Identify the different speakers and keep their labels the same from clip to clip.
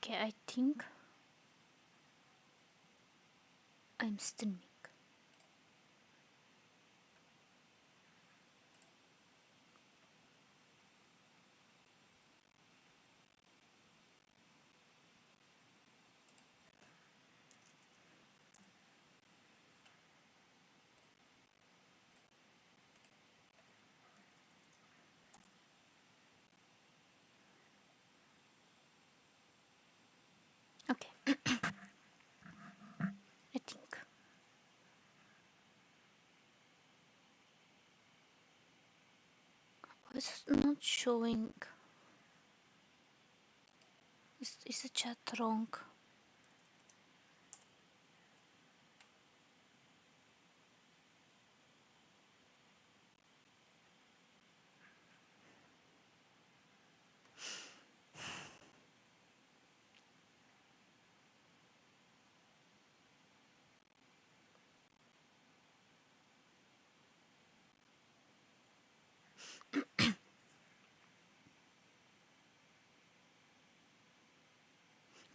Speaker 1: Okay, I think I'm streaming. Okay, I think. It's not showing. Is the chat wrong?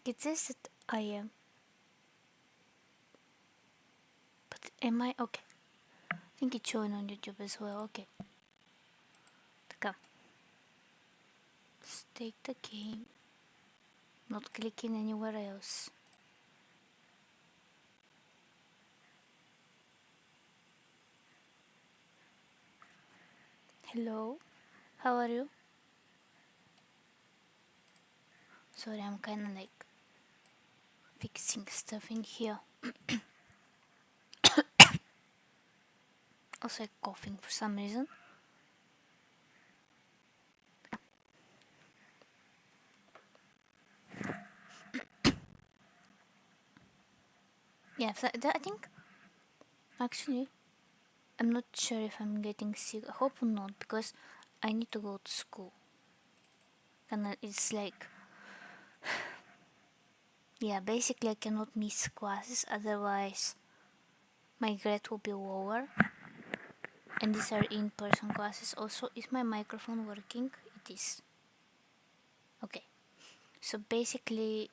Speaker 1: It says that I am. But am I? Okay. I think it's showing on YouTube as well. Okay. Come. Let's take the game. Not clicking anywhere else. Hello? How are you? Sorry, I'm kinda like fixing stuff in here. Also coughing for some reason. Yeah, I think actually I'm not sure if I'm getting sick. I hope not because I need to go to school. And it's like, yeah, basically I cannot miss classes, otherwise my grade will be lower. And these are in-person classes. Also, is my microphone working? It is. Okay. So basically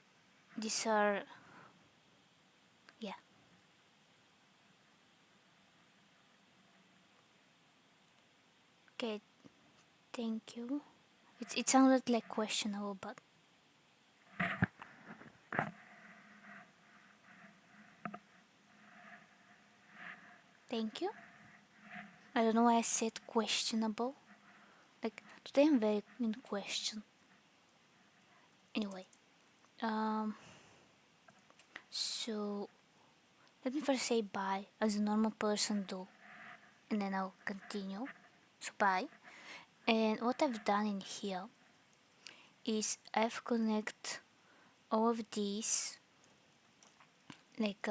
Speaker 1: these are, yeah. Okay, thank you. It sounded like questionable, but thank you. I don't know why I said questionable. Like today I'm very in question. Anyway, so let me first say bye as a normal person do, and then I'll continue. So bye. And what I've done in here is I've connected all of these like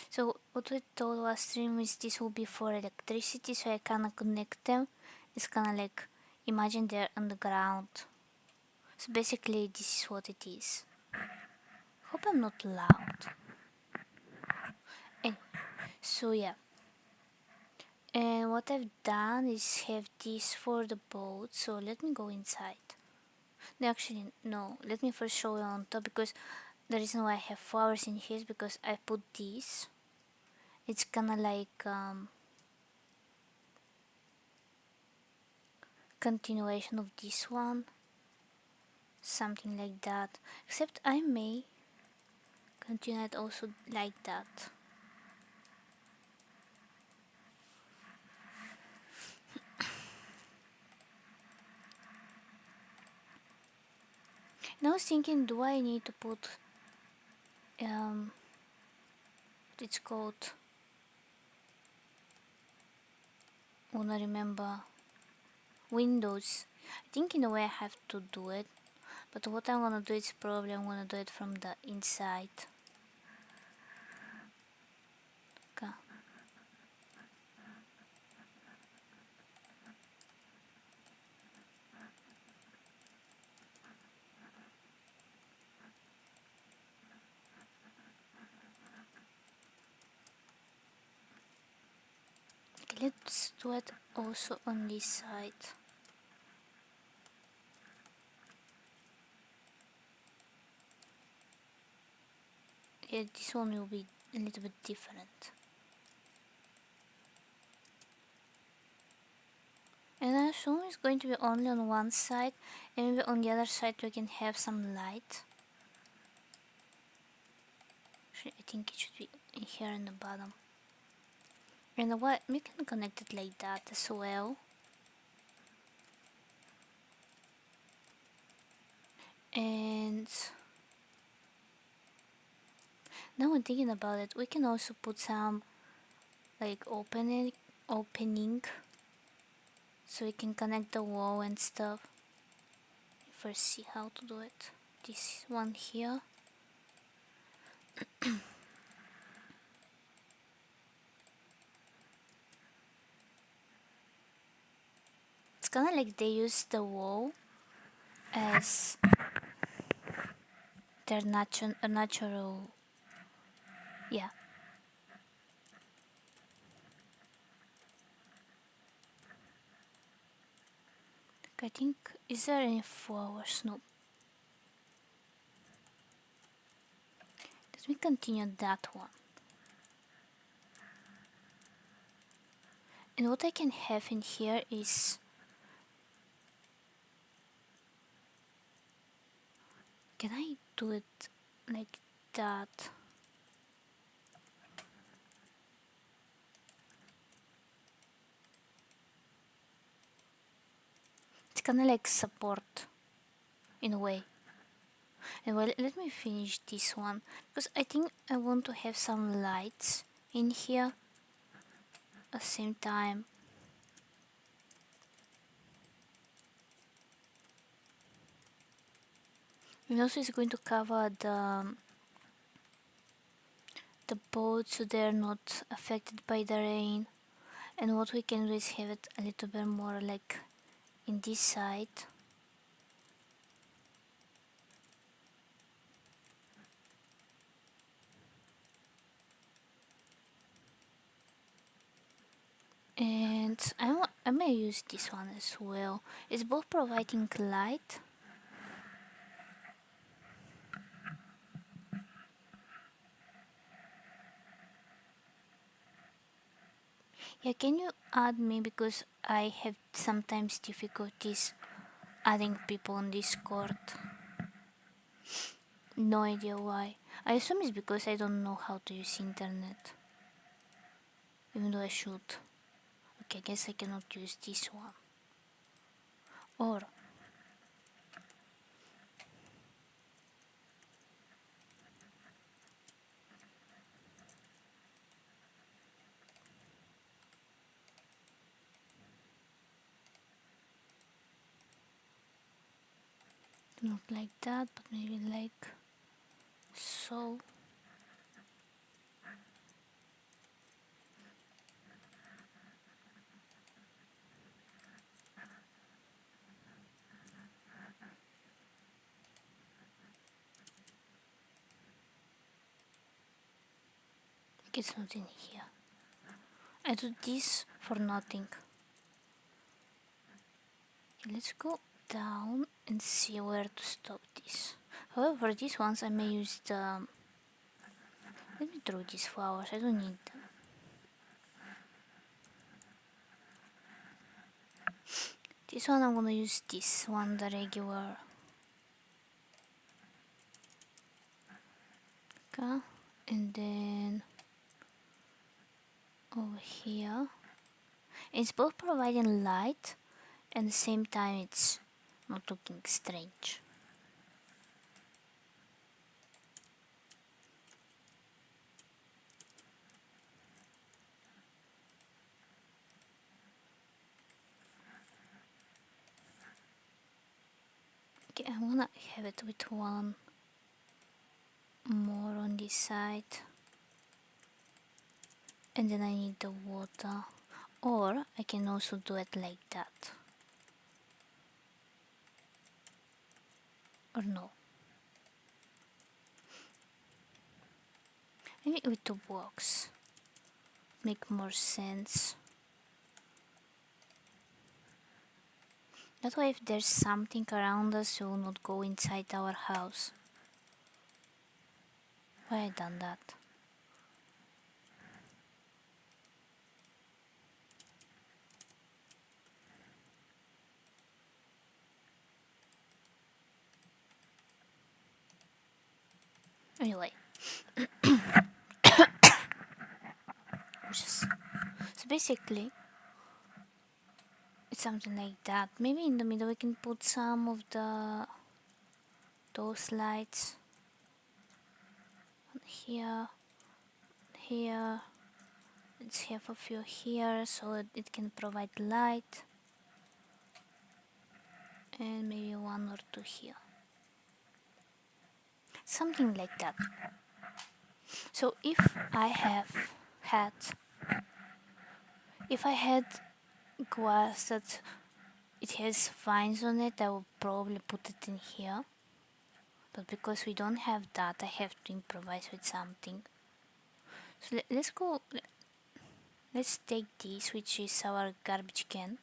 Speaker 1: so what we told last stream is this will be for electricity, so I kinda connect them. It's kinda like imagine they're on the ground. So basically this is what it is. Hope I'm not loud. Anyway, so yeah. And what I've done is have this for the boat, so let me go inside. No, actually no, let me first show you on top, because the reason why I have flowers in here is because I put this. It's kinda like continuation of this one, something like that, except I may continue it also like that. And I was thinking, do I need to put what it's called, I wanna remember, windows. I think in a way I have to do it, but what I'm gonna do is probably I'm gonna do it from the inside. Okay. Okay, let's do it also on this side. here this one will be a little bit different. And I assume it's going to be only on one side, and maybe on the other side we can have some light. Actually, I think it should be in here in the bottom. And what we can connect it like that as well. And now I'm thinking about it, we can also put some like opening so we can connect the wall and stuff. First see how to do it. This one here. It's kind of like they use the wall as their natural, yeah. I think, is there any flowers? No. Let me continue that one. And what I can have in here is, can I do it like that? It's kind of like support in a way. And well, let me finish this one because I think I want to have some lights in here at the same time. And also it's going to cover the boat so they're not affected by the rain. And what we can do is have it a little bit more like in this side. And I may use this one as well. It's both providing light yeah, can you add me because I have sometimes difficulties adding people on Discord. No idea why. I assume it's because I don't know how to use internet. Even though I should. Okay, I guess I cannot use this one. Or not like that, but maybe like so. It's not in here. I do this for nothing. Okay, let's go down and see where to stop this. However, for these ones I may use the... Let me throw these flowers, I don't need them. This one I'm gonna use this one, the regular. Okay, and then over here. It's both providing light and at the same time it's not looking strange. Okay, I'm gonna have it with one more on this side. And then I need the water. Or I can also do it like that. Or no. Maybe with the blocks. Make more sense. That way if there's something around us, it will not go inside our house. Why I done that? Anyway, just so basically it's something like that. Maybe in the middle we can put some of those lights here, here. Let's have a few here so that it can provide light, and maybe one or two here, something like that. So if I had glass that it has vines on it, I will probably put it in here. But because we don't have that, I have to improvise with something. So let's go. Let's take this, which is our garbage can.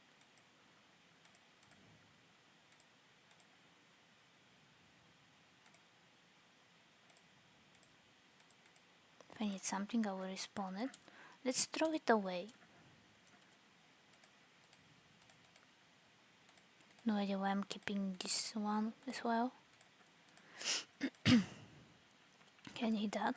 Speaker 1: If I need something, I will respawn it. Let's throw it away. No idea why I'm keeping this one as well. I need that.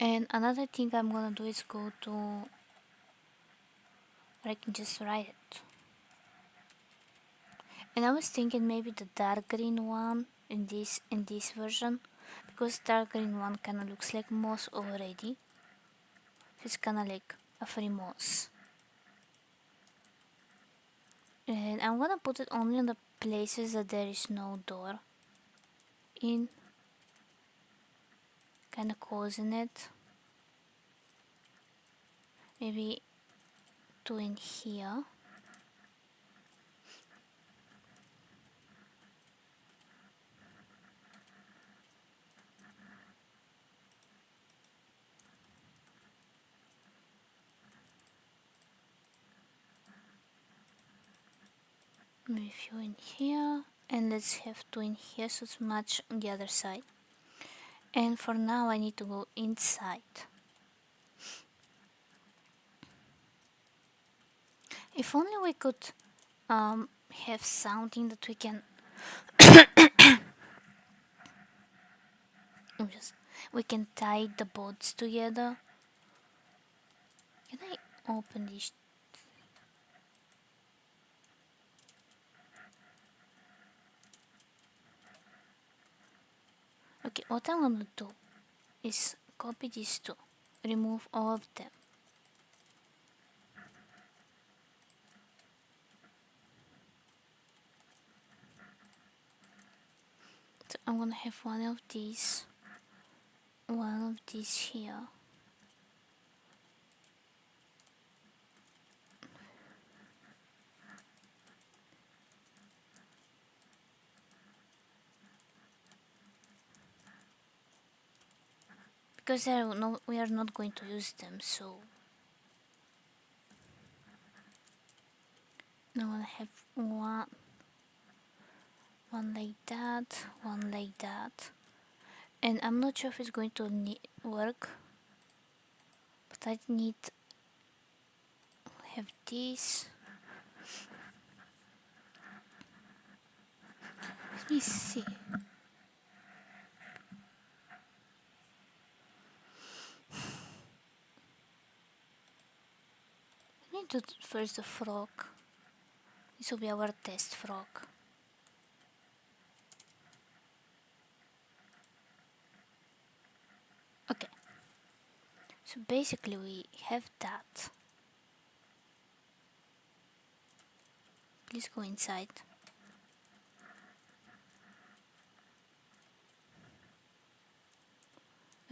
Speaker 1: And another thing I'm gonna do is go to, or I can just write it. And I was thinking maybe the dark green one in this version, because dark green one kinda looks like moss already. It's kinda like a free moss. And I'm gonna put it only in the places that there is no door in, kinda closing it. Maybe two in here. Maybe a few in here, and let's have two in here so it's match on the other side. And for now I need to go inside. If only we could have something that we can we can tie the boats together. Can I open this? Okay, what I'm gonna do is copy these two, remove all of them. So I'm gonna have one of these here. Because we are not going to use them, so I'm gonna have one like that, one like that. And I'm not sure if it's going to work, but I need have this. Let me see. Let me do first the frog. This will be our test frog. Okay. So basically we have that. Please go inside.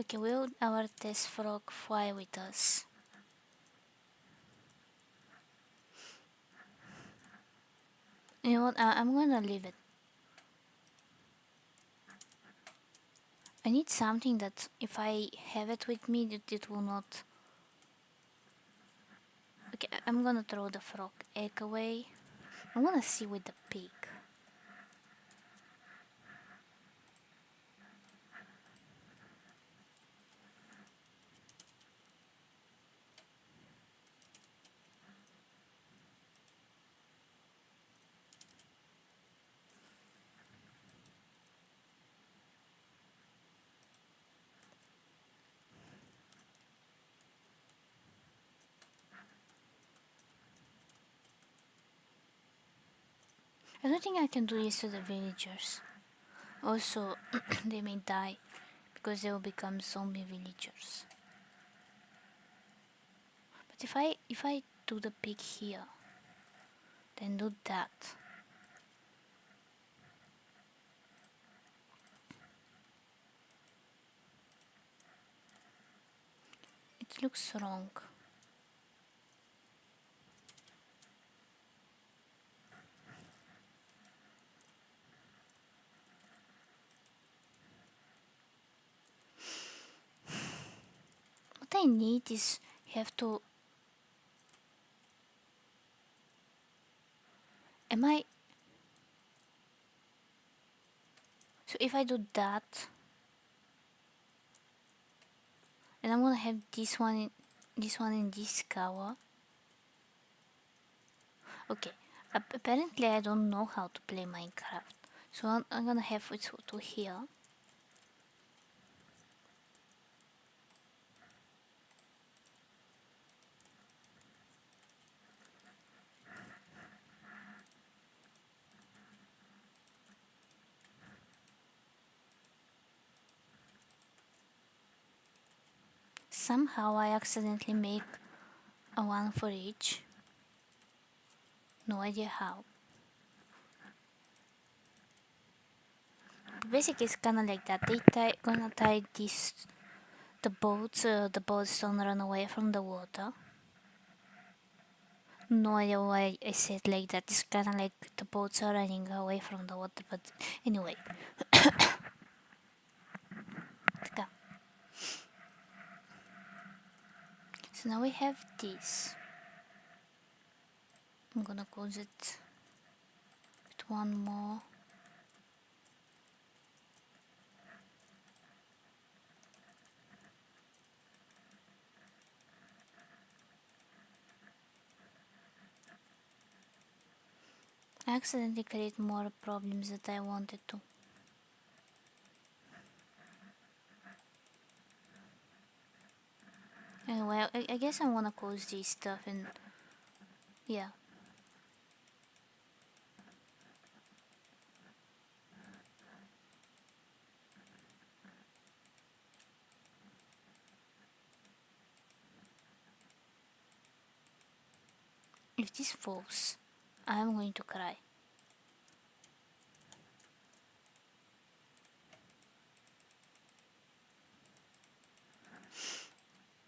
Speaker 1: Okay, will our test frog fly with us? You know what, I'm gonna leave it. I need something that if I have it with me, it will not... Okay, I'm gonna throw the frog egg away. I'm gonna see with the pig. I don't think I can do this to the villagers. Also, they may die because they will become zombie villagers. But if I do the pig here, then do that. It looks wrong. What I need is have to. Am I? So if I do that, and I'm gonna have this one in this cover. Okay. Apparently I don't know how to play Minecraft, so I'm gonna have it to here. Somehow I accidentally make a one for each. No idea how. But basically it's kinda like that. Gonna tie this the boats don't run away from the water. No idea why I said like that. It's kinda like the boats are running away from the water, but anyway. Така. So now we have this. I'm gonna close it with one more. I accidentally create more problems that I wanted to. Anyway, I guess I wanna close this stuff and yeah. If this falls, I'm going to cry.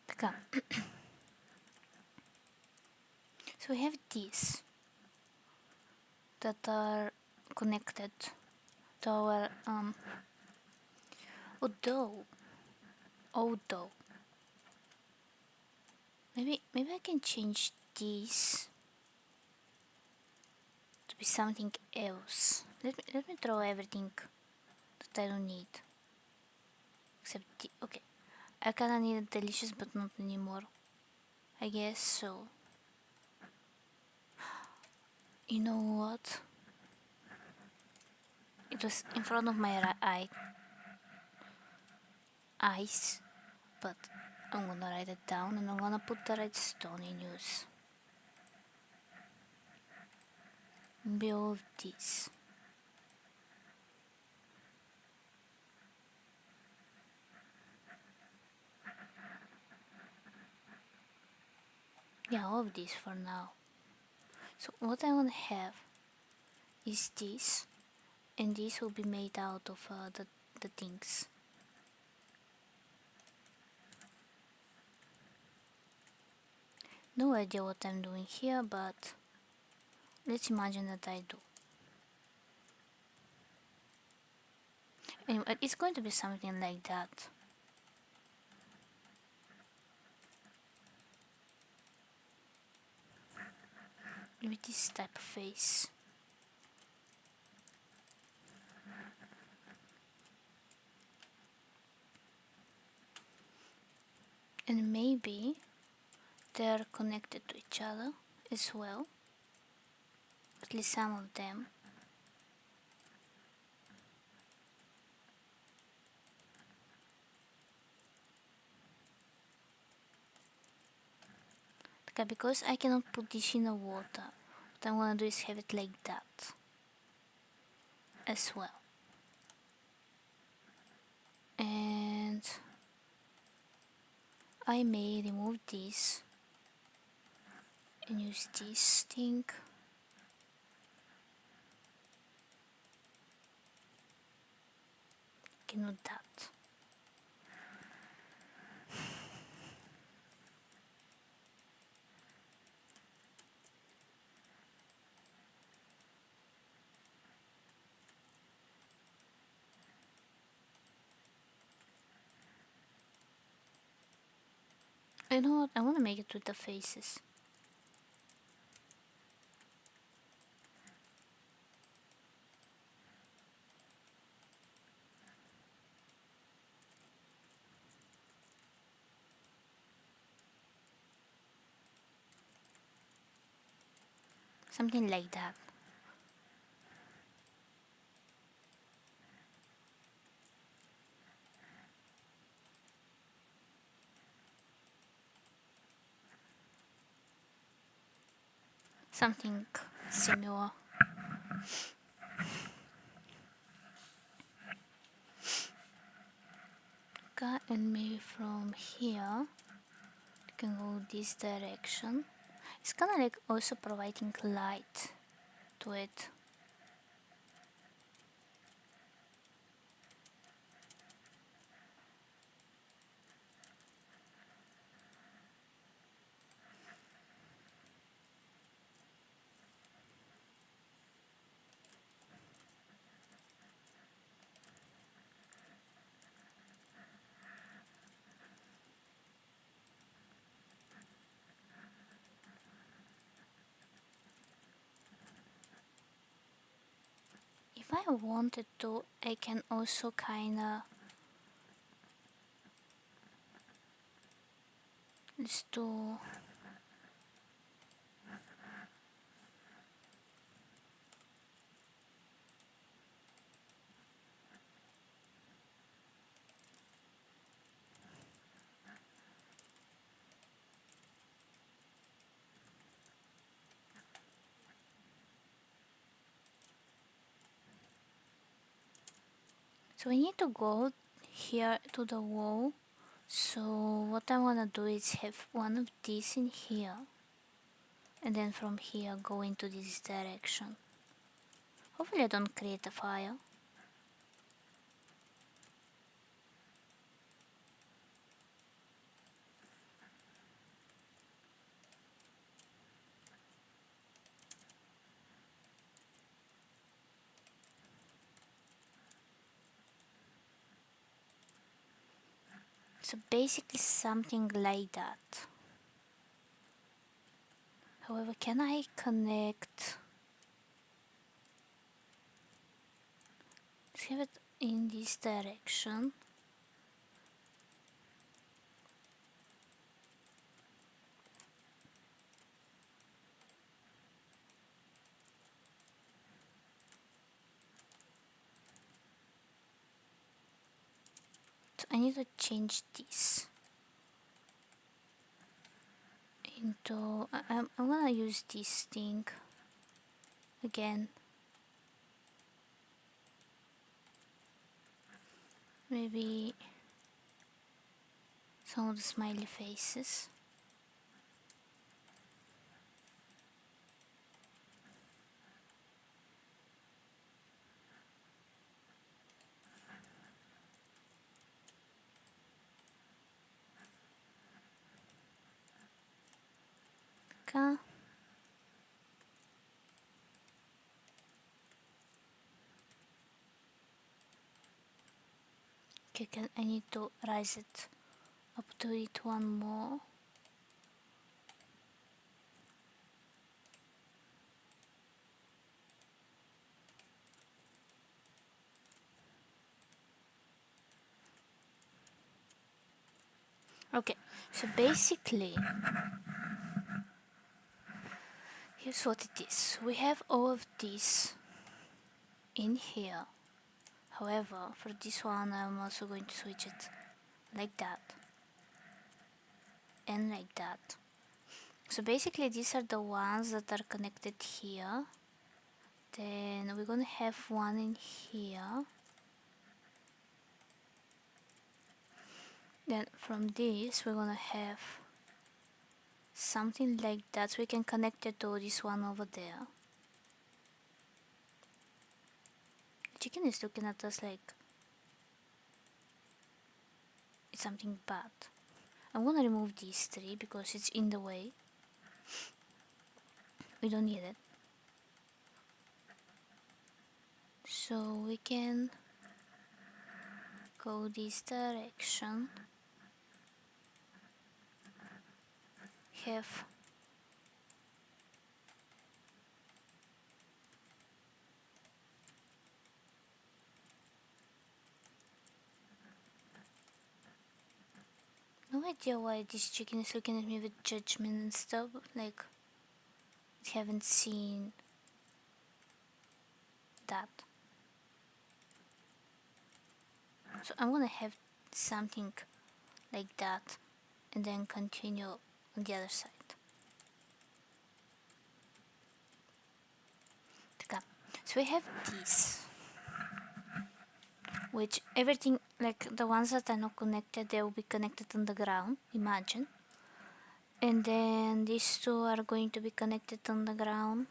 Speaker 1: Така. So we have these that are connected to our although maybe I can change these to be something else. Let me throw everything that I don't need. Except okay. I kinda need delicious but not anymore. I guess so. You know what? It was in front of my eyes, but I'm gonna write it down and I'm gonna put the redstone in use. Build this. Yeah, all of this for now. So what I want to have is this, and this will be made out of the things. No idea what I'm doing here, but let's imagine that I do. Anyway, it's going to be something like that. With this type of face. And maybe they're connected to each other as well. At least some of them. Okay, because I cannot put this in the water, what I'm gonna do is have it like that. as well. And I may remove this and use this thing. Cannot that. You know what? I want to make it with the faces. Something like that. Something similar. Okay, and maybe from here you can go this direction. It's kind of like also providing light to it. If I wanted to, I can also kinda let's do so we need to go here to the wall. So what I wanna do is have one of these in here and then from here go into this direction. Hopefully I don't create a fire. So basically something like that. However, can I connect? Let's have it in this direction. So I need to change this into. I'm gonna use this thing again. Maybe some of the smiley faces. Okay. Okay, I need to raise it up to it one more. Okay, so basically, here's what it is. We have all of this in here. However, for this one, I'm also going to switch it like that and like that. So basically, these are the ones that are connected here. Then we're gonna have one in here. Then from this we're gonna have something like that, so we can connect it to this one over there. The chicken is looking at us like it's something bad. I'm gonna remove these three because it's in the way. We don't need it. So we can go this direction. Have no idea why this chicken is looking at me with judgment and stuff. Like, I haven't seen that. So I'm gonna have something like that and then continue on the other side. Okay. So we have this, which everything, like the ones that are not connected, they will be connected on the ground, imagine. And then these two are going to be connected on the ground.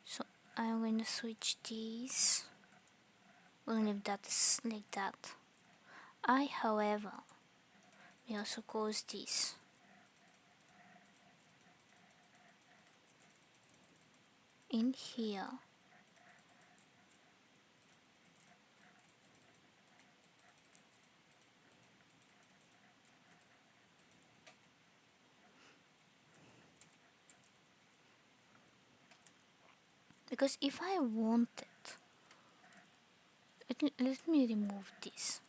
Speaker 1: So I'm going to switch these. We'll leave that like that. I, however, may also close this. In here. Because if I want it, let me remove this.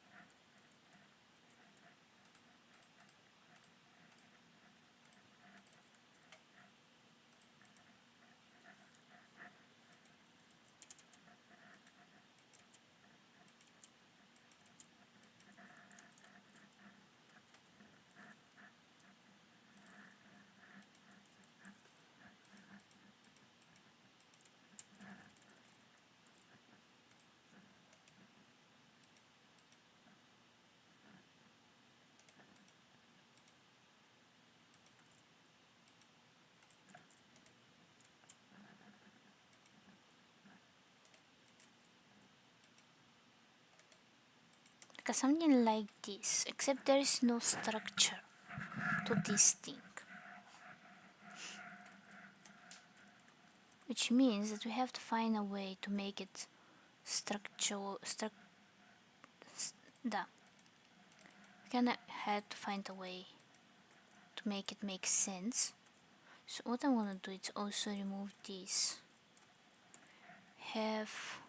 Speaker 1: Because something like this, except there is no structure to this thing. Which means that we have to find a way to make it structural. We kinda had to find a way to make it make sense. So what I'm gonna do is also remove this. Have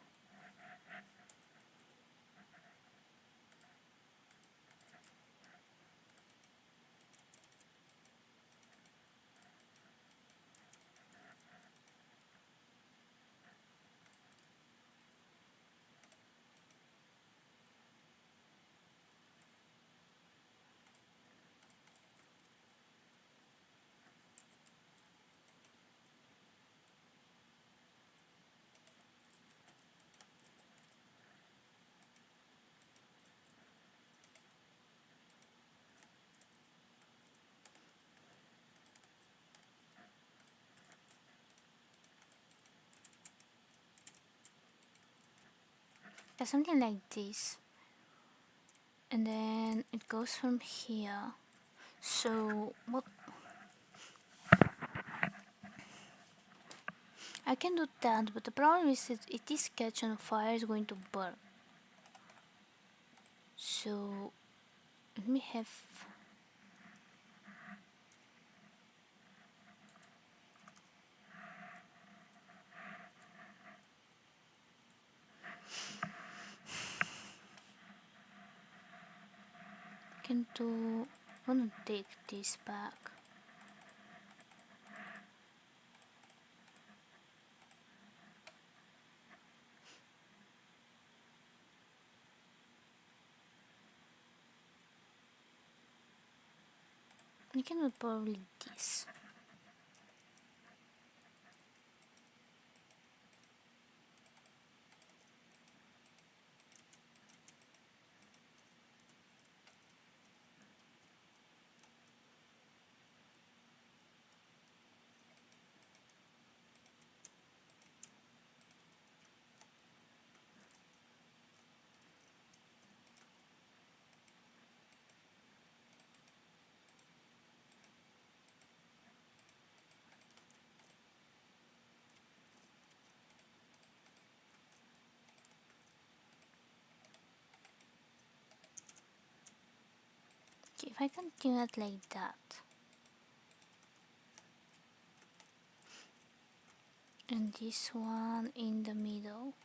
Speaker 1: something like this, and then it goes from here. So what I can do that, but the problem is that it is catching fire, is going to burn. So let me have can do. I'm gonna take this back. I can do probably this. Okay, if I continue it like that, and this one in the middle,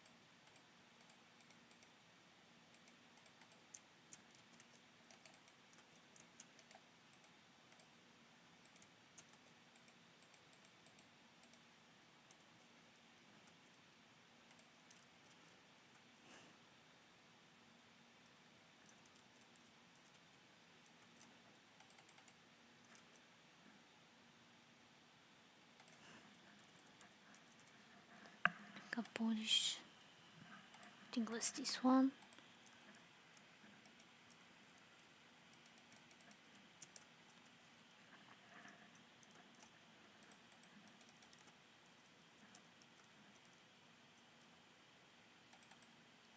Speaker 1: like a Polish, I think it was this one.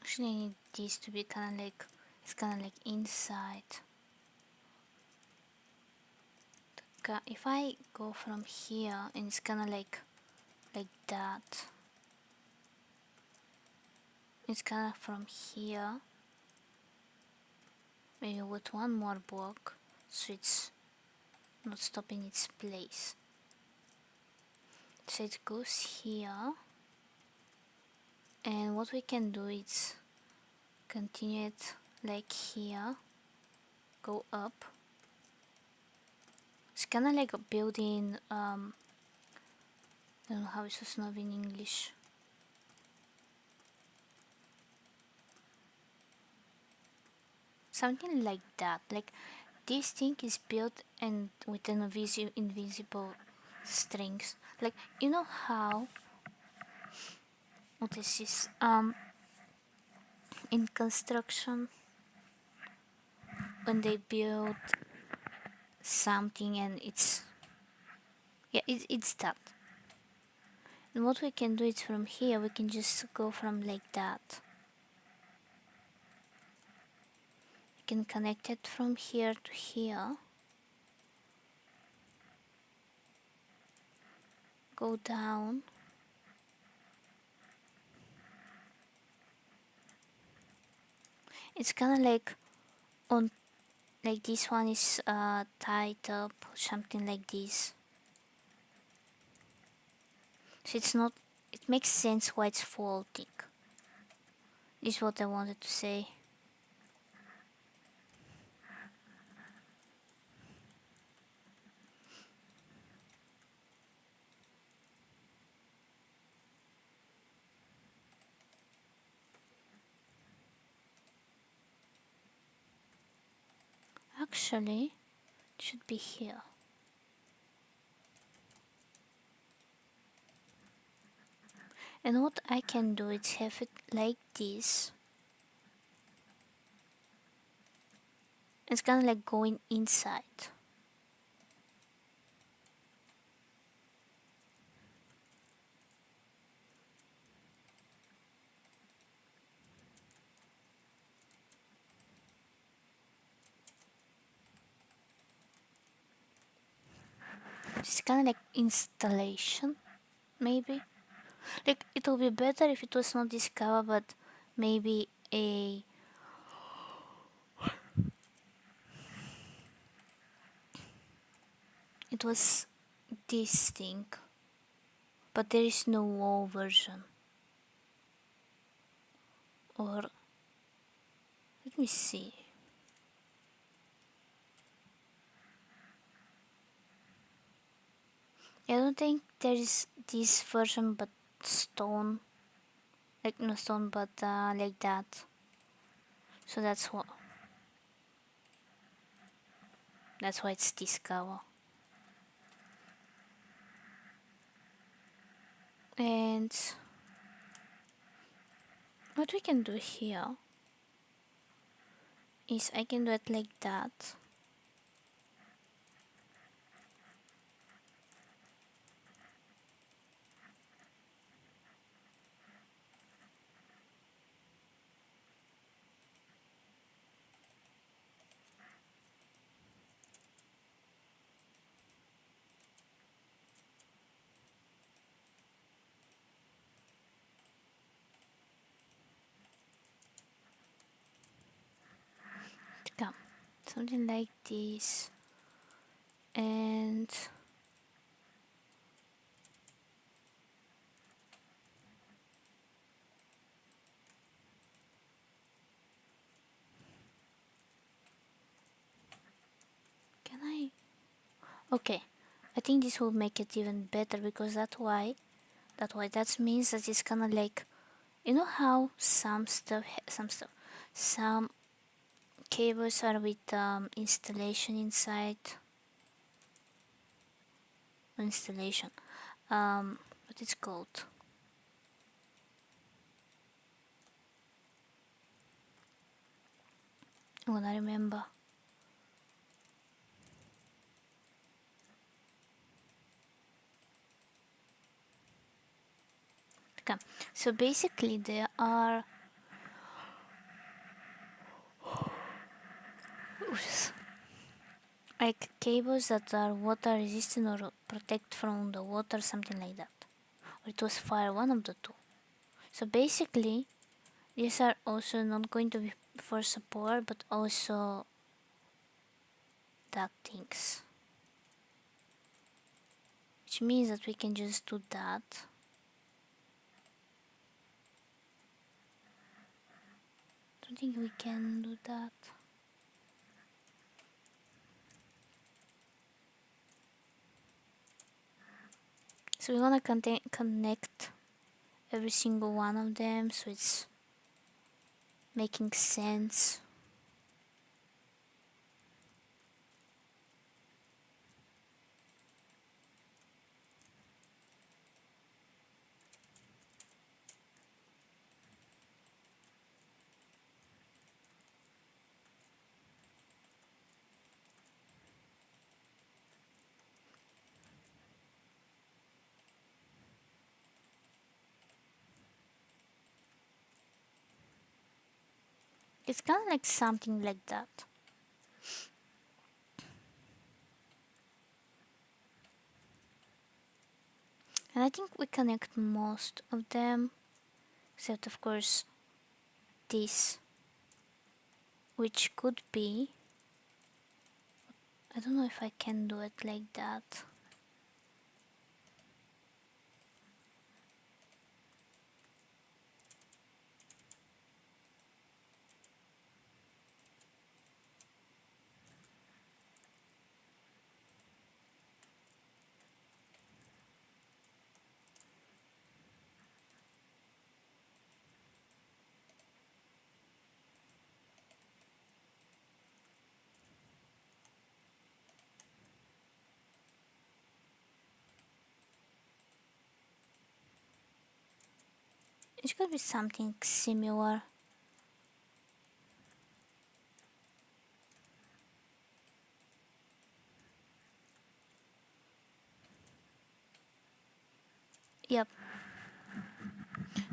Speaker 1: Actually, I need this to be kind of like, it's kind of like inside. If I go from here and it's kind of like that, it's kind of from here, maybe with one more block, so it's not stopping its place. So it goes here, and what we can do is continue it like here, go up. It's kind of like a building, I don't know how it's supposed to be in English. Something like that, like this thing is built and with an invisible strings. Like, you know how, what is this, in construction, when they build something and it's, yeah, it's that. And what we can do is from here we can just go from like that. We can connect it from here to here, go down, it's kind of like on, like this one is tied up, something like this. So it's not, it makes sense why it's folding. This is what I wanted to say. Actually, it should be here. And what I can do is have it like this. It's kind of like going inside. It's kind of like installation, maybe. Like, it will be better if it was not this cover, but maybe a, it was this thing, but there is no WoW version. Or let me see. I don't think there is this version, but stone, like no stone, but like that. So that's what. That's why it's this cover. And what we can do here is I can do it like that. Come. So something like this, and can I? Okay, I think this will make it even better, because that means that it's kind of like, you know how some cables are with installation inside. Installation, what it's called? I wanna remember. Okay, so basically there are like cables that are water resistant or protect from the water, something like that, or it was fire, one of the two. So basically these are also not going to be for support, but also that things, which means that we can just do that. Don't think we can do that. So we want to connect every single one of them, so it's making sense. It's kind of like something like that. And I think we connect most of them, except of course this, which could be, I don't know if I can do it like that. It could be something similar. Yep.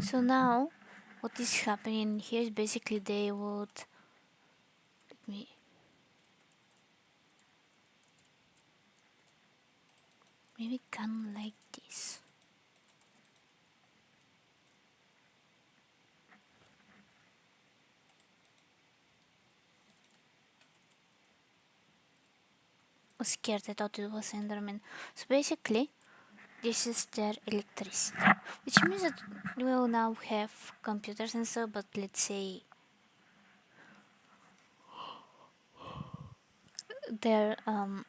Speaker 1: So now what is happening here is basically they would, let me, maybe kind of like this. I was scared, I thought it was Enderman. So basically this is their electricity, which means that we will now have computers and so, but let's say their all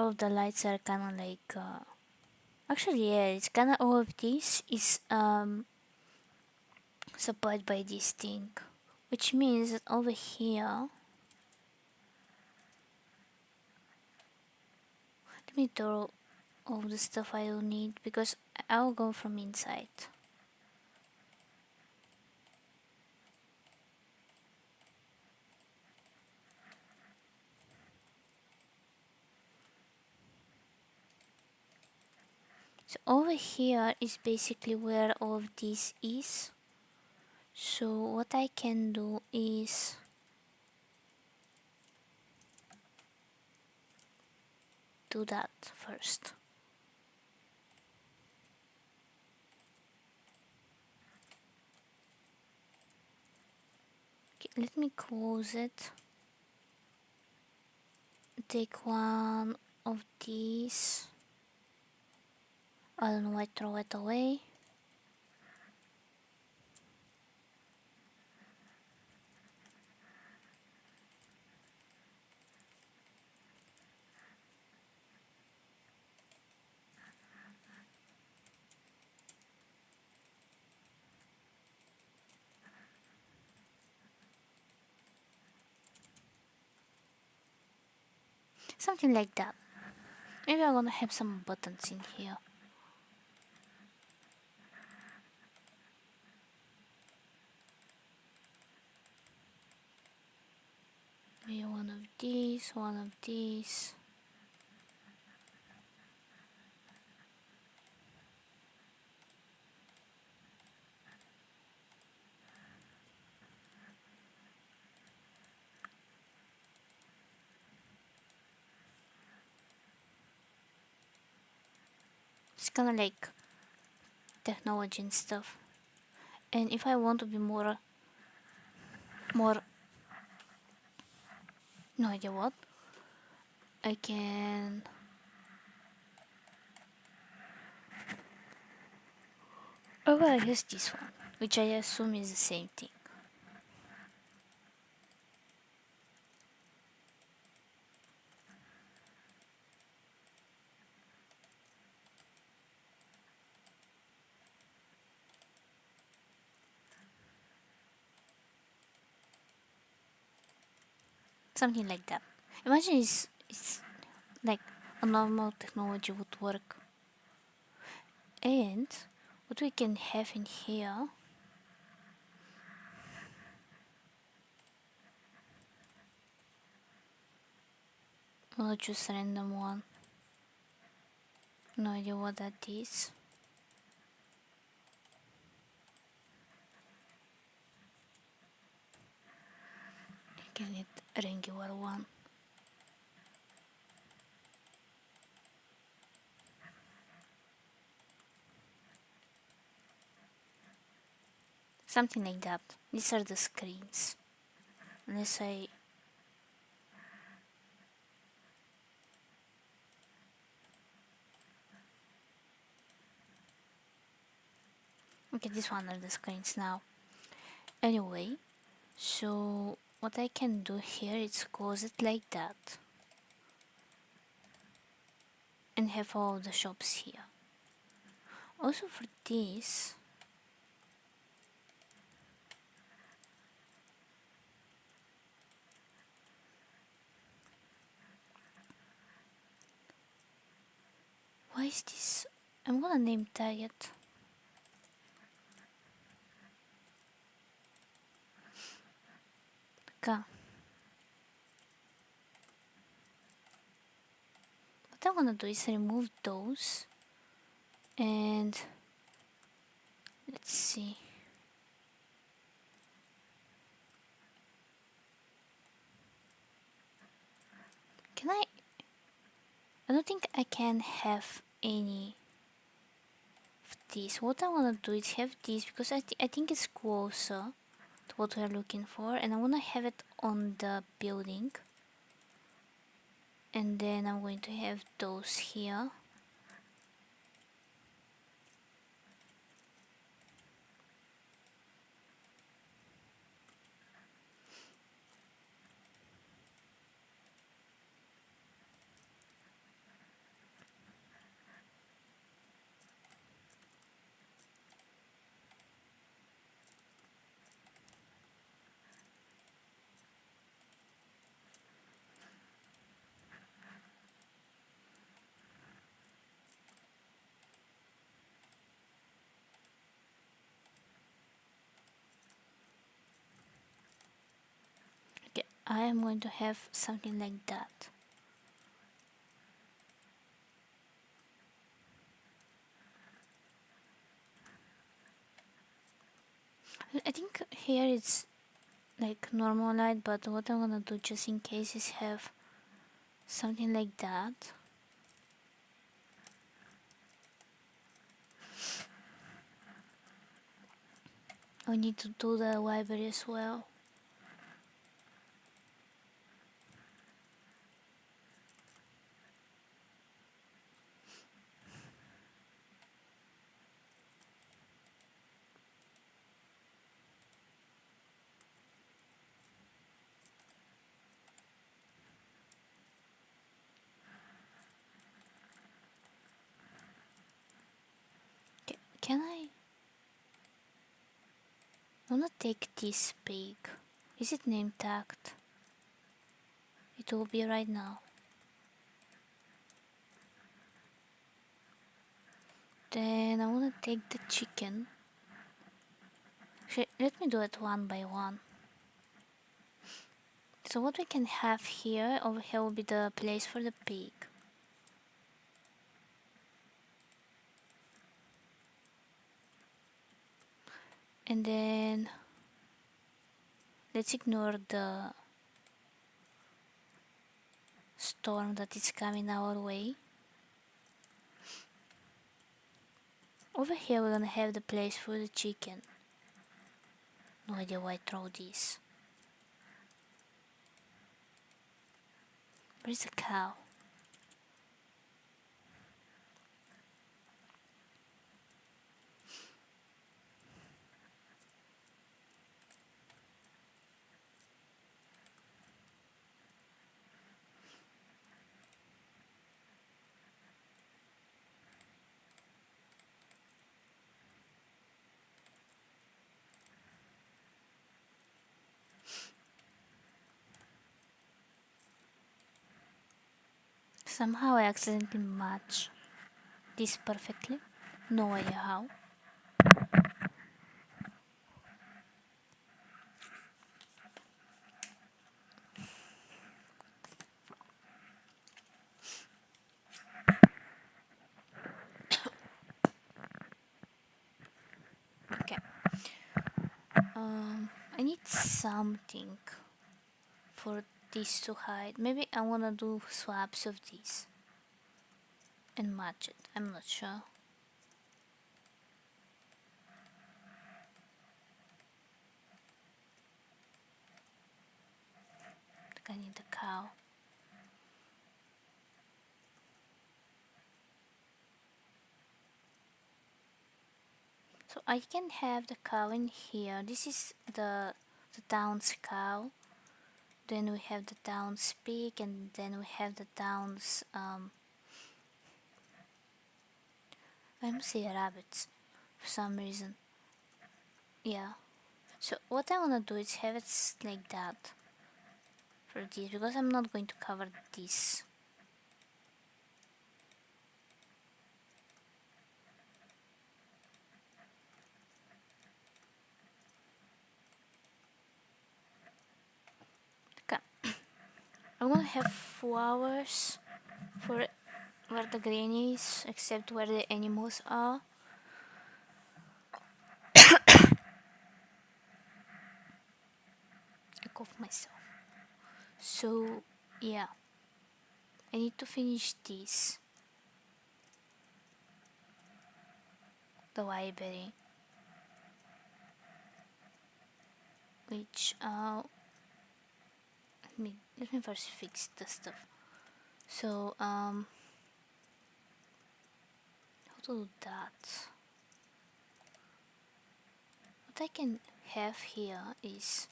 Speaker 1: of the lights are kind of like actually yeah, it's kind of, all of this is supplied by this thing, which means that over here, let me throw all the stuff I will need, because I'll go from inside. So over here is basically where all of this is. So what I can do is do that first. Okay, let me close it. take one of these. I don't know why, throw it away. Something like that. Maybe I'm gonna have some buttons in here. Maybe one of these, one of these. It's kind of like technology and stuff. And if I want to be more, no idea what, I can. Oh, well, I use this one, which I assume is the same thing. Something like that. Imagine it's like a normal technology would work. And what we can have in here, I'll choose random one. No idea what that is. I can get a regular one. Something like that. These are the screens. Unless I... Okay, this one are the screens now. Anyway, so what I can do here is close it like that. And have all the shops here. Also for this... Why is this? I'm gonna name tag it. K. What I'm gonna do is remove those. And let's see. Can I don't think I can have any of these. What I wanna do is have this because I think it's closer to what we're looking for, and I wanna have it on the building. And then I'm going to have those here. Okay, I am going to have something like that. I think here it's like normal light, but what I'm gonna do just in case is have something like that. I need to do the library as well. Can I wanna take this pig? Is it name tagged? It will be right now. Then I wanna take the chicken. Actually, let me do it one by one. So what we can have here, over here will be the place for the pig. And then let's ignore the storm that is coming our way. Over here we're gonna have the place for the chicken. No idea why I throw this. Where's the cow? Somehow I accidentally match this perfectly. No idea how. Okay. I need something for this to hide. Maybe I wanna do swaps of this and match it. I'm not sure. I need the cow. So I can have the cow in here. This is the town's cow. Then we have the town's pig, and then we have the town's I don't see rabbits for some reason. Yeah. So what I wanna do is have it like that for this, because I'm not going to cover this. Okay. I'm gonna have flowers for where the green is, except where the animals are. I cough myself. So yeah, I need to finish this. The library, which let me first fix the stuff. So how to do that? What I can have here is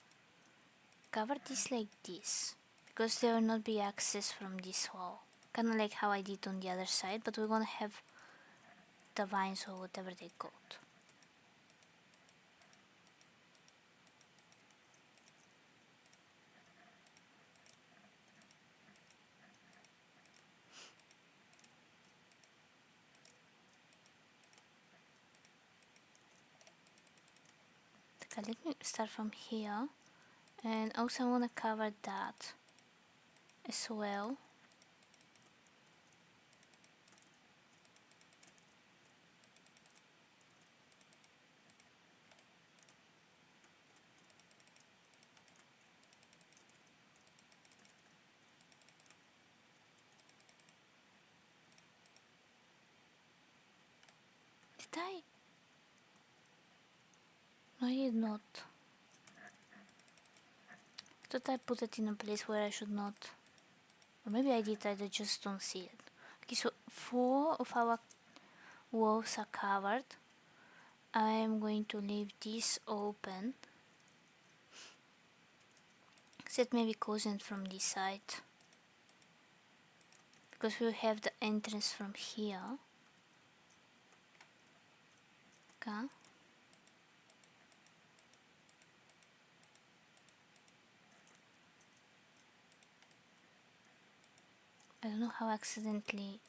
Speaker 1: cover this like this, because there will not be access from this wall, kind of like how I did on the other side, but we're gonna have the vines or whatever they called. Okay, let me start from here, and also I want to cover that as well. Did I? No, I did not. I thought I put it in a place where I should not. Or maybe I did, I just don't see it. Okay, so 4 of our walls are covered. I am going to leave this open. Except maybe closing from this side, because we'll have the entrance from here. Okay. I don't know how I accidentally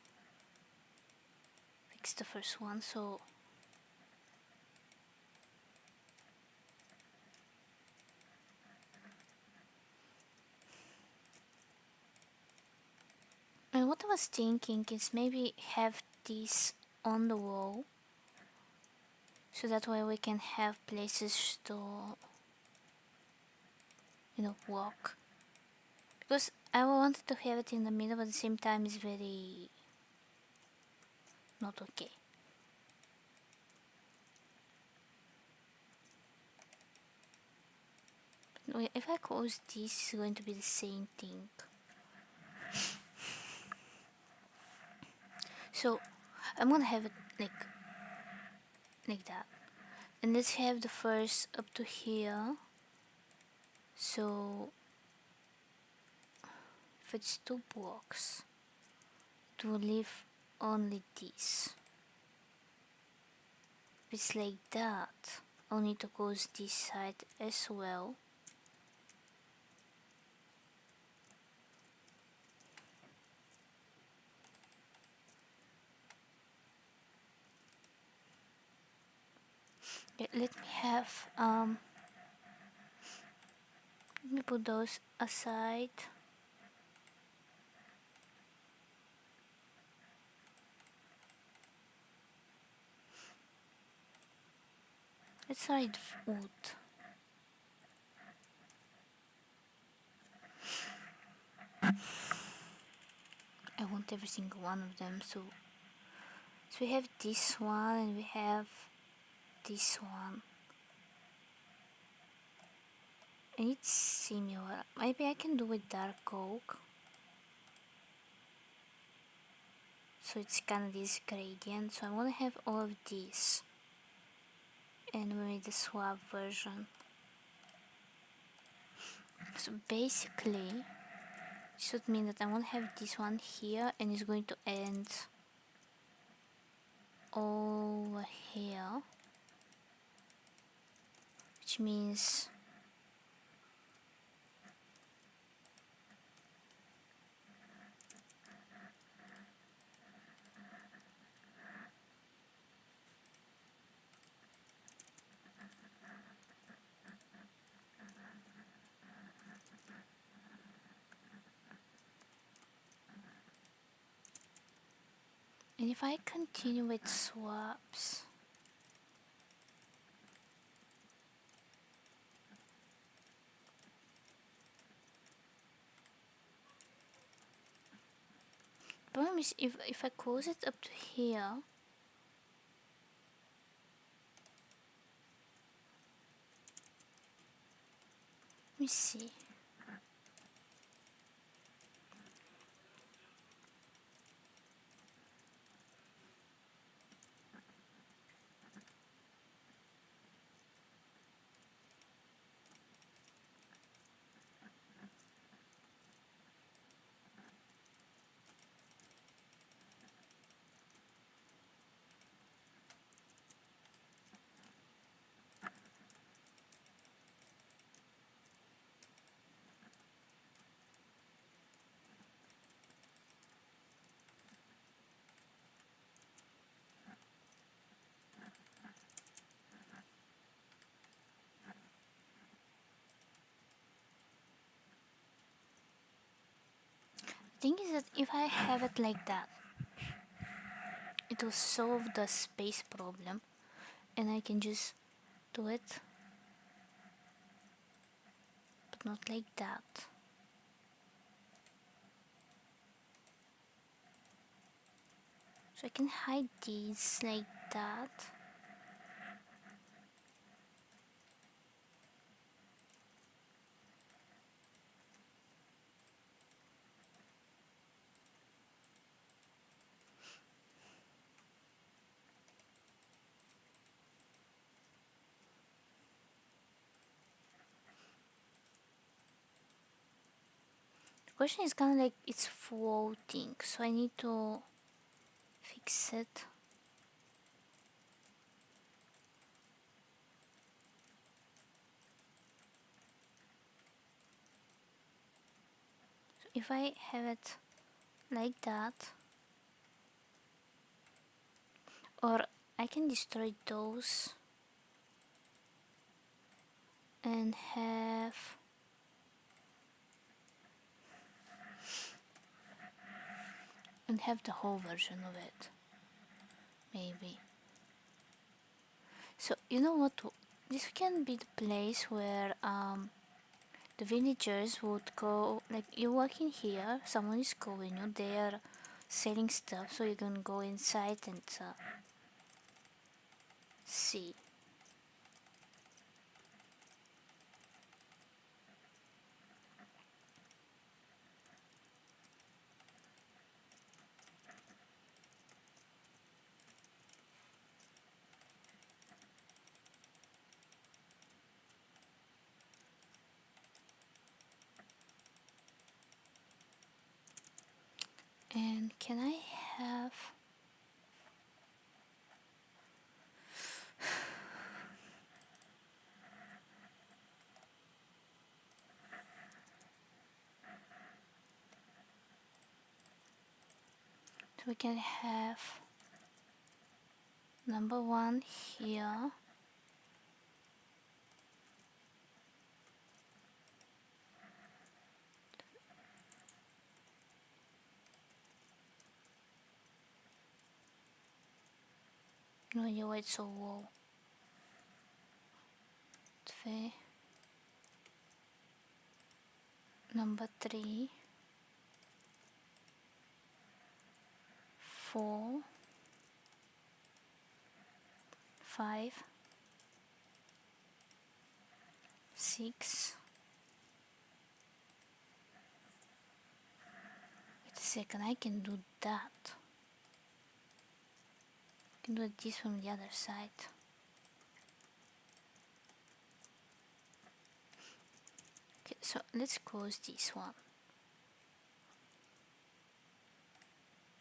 Speaker 1: fixed the first one, so and what I was thinking is maybe have this on the wall so that way we can have places to, you know, walk, because I wanted to have it in the middle but at the same time it's very not okay. But if I close this, it's going to be the same thing. So I'm gonna have it like that, and let's have the first up to here. So if it's 2 blocks, to leave only this. If it's like that, I'll need to close this side as well. Yeah, let me put those aside. Let's start wood. I want every single one of them, so we have this one and we have this one. And it's similar. Maybe I can do with dark oak. So it's kind of this gradient. So I want to have all of these. And we made the swap version. So basically, should mean that I want to have this one here and it's going to end over here, which means and if I continue with swaps, problem is if I close it up to here, let me see. The thing is that if I have it like that, it will solve the space problem and I can just do it, but not like that. So I can hide these like that. The question is kind of like it's floating, so I need to fix it. if I have it like that, or I can destroy those and have the whole version of it, maybe. So you know what, this can be the place where the villagers would go, like you walk in here, someone is calling you, they are selling stuff, so you can go inside and see. And can I have... So we can have number 1 here. No idea why it's so low. 2. Number 3. 4. 5. 6. Wait a second, I can do that. I can do this from the other side. Okay, so let's close this one.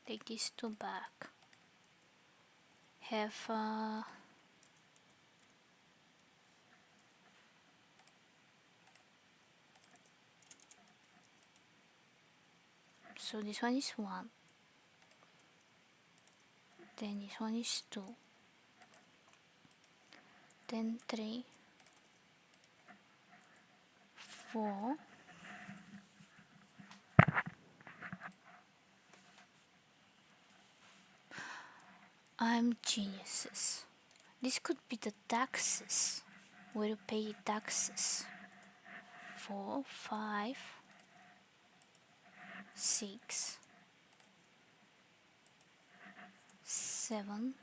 Speaker 1: Take these 2 back. Have so this one is 1, then this one is 2, then 3, 4, I'm geniuses. This could be the taxes, where you pay taxes. 4, 5, 6, 7.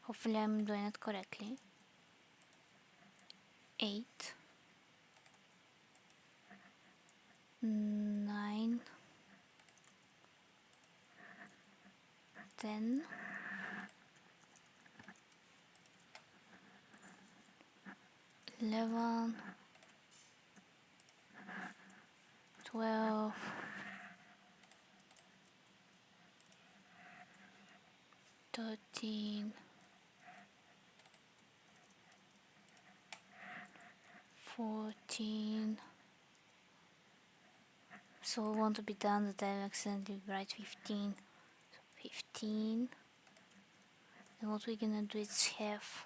Speaker 1: Hopefully I'm doing it correctly. 8, 9, 10, 11, 12, 13, 14. So I want to be done that I accidentally write 15. So 15. And what we're gonna do is have...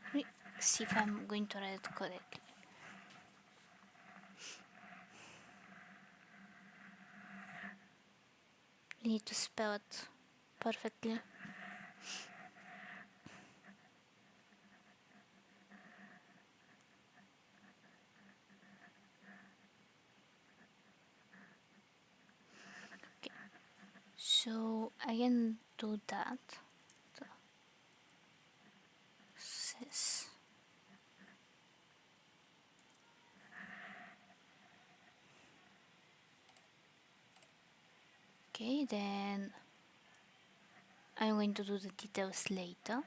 Speaker 1: Let me see if I'm going to write it correctly. You need to spell it perfectly. Okay. So I can do that. So, this. Okay, then I'm going to do the details later.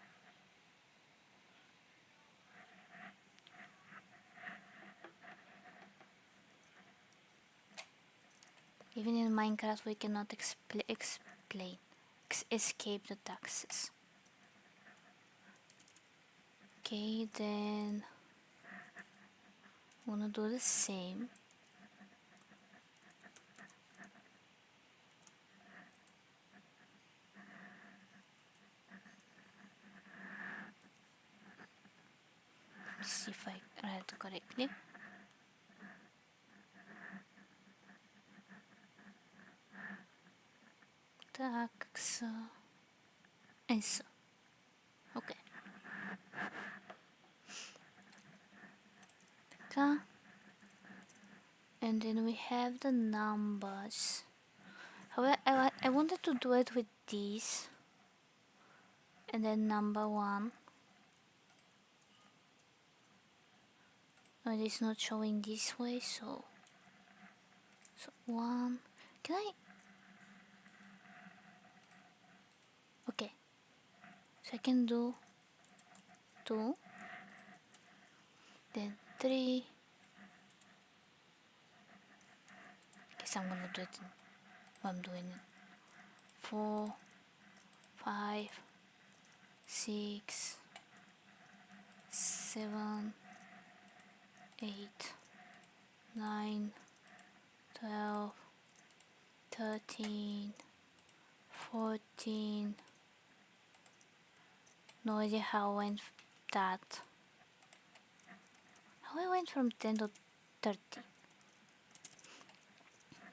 Speaker 1: Even in Minecraft we cannot escape the taxes. Okay, then I'm gonna do the same. See if I read correctly. Так, S. Okay. Така. And then we have the numbers. However, I wanted to do it with these. And then number 1. It is not showing this way, so 1. Can I? Okay. So I can do 2. Then 3. Guess I'm gonna do it while I'm doing it. 4, 5, 6, 7, 8, 9, 12, 13, 14. No idea how I went that. How I went from 10 to 30.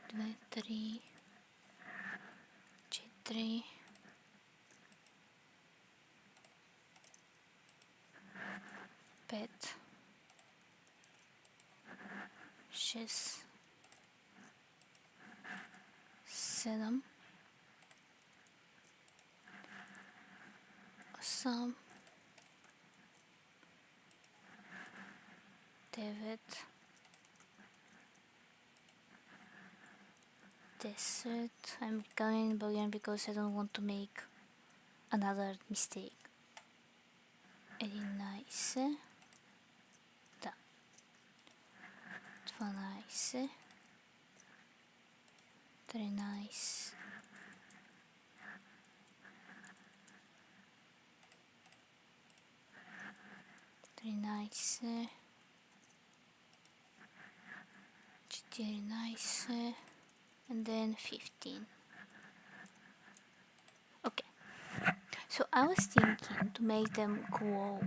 Speaker 1: 23, G3, pet, 6, 7, 8, 9, 10. I'm counting in Bulgarian because I don't want to make another mistake. 11, da, 12, 13, 13, 14, and then 15. Okay, so I was thinking to make them glow,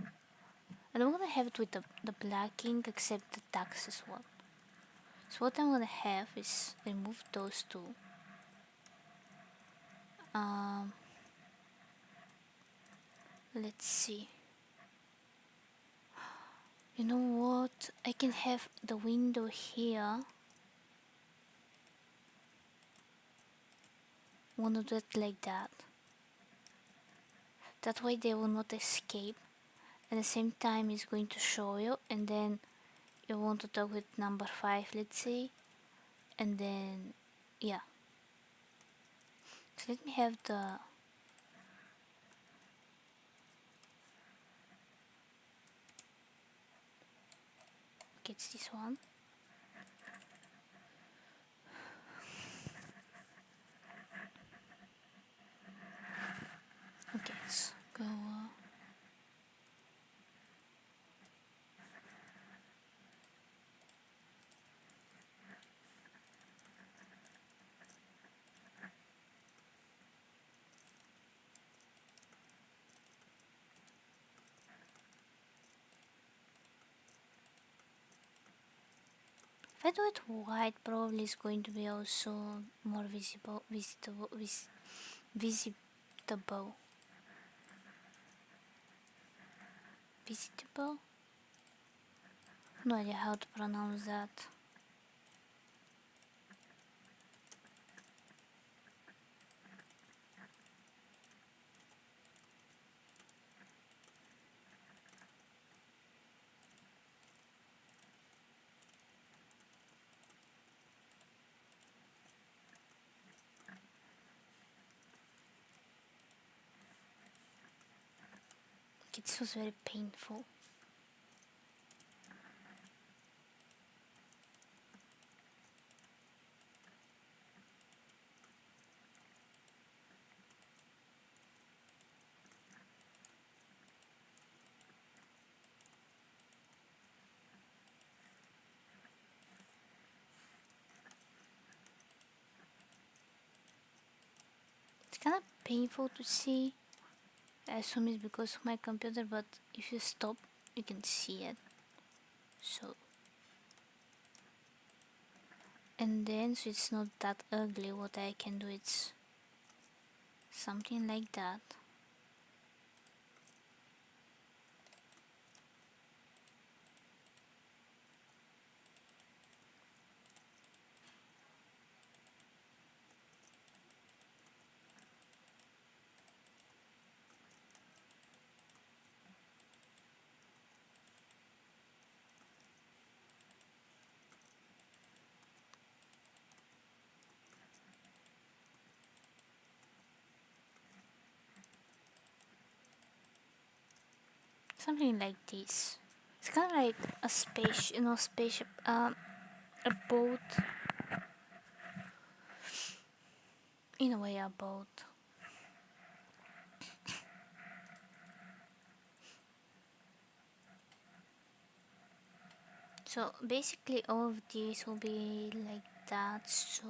Speaker 1: and I'm gonna have it with the black ink except the taxes one. So what I'm gonna have is remove those two. Let's see. You know what? I can have the window here. I'm gonna do it like that. That way they will not escape. At the same time it's going to show you, and then you want to talk with number 5, let's say, and then yeah. So let me have the okay, it's this one. Okay, let's go if I do it white, probably it's going to be also more visible. No idea how to pronounce that. Okay, this was very painful. kind of painful to see. I assume it's because of my computer, but if you stop, you can see it. So, and then so it's not that ugly. What I can do, it's something like that. Something like this. It's kind of like a space, spaceship, a boat. In a way, a boat. So basically, all of these will be like that. So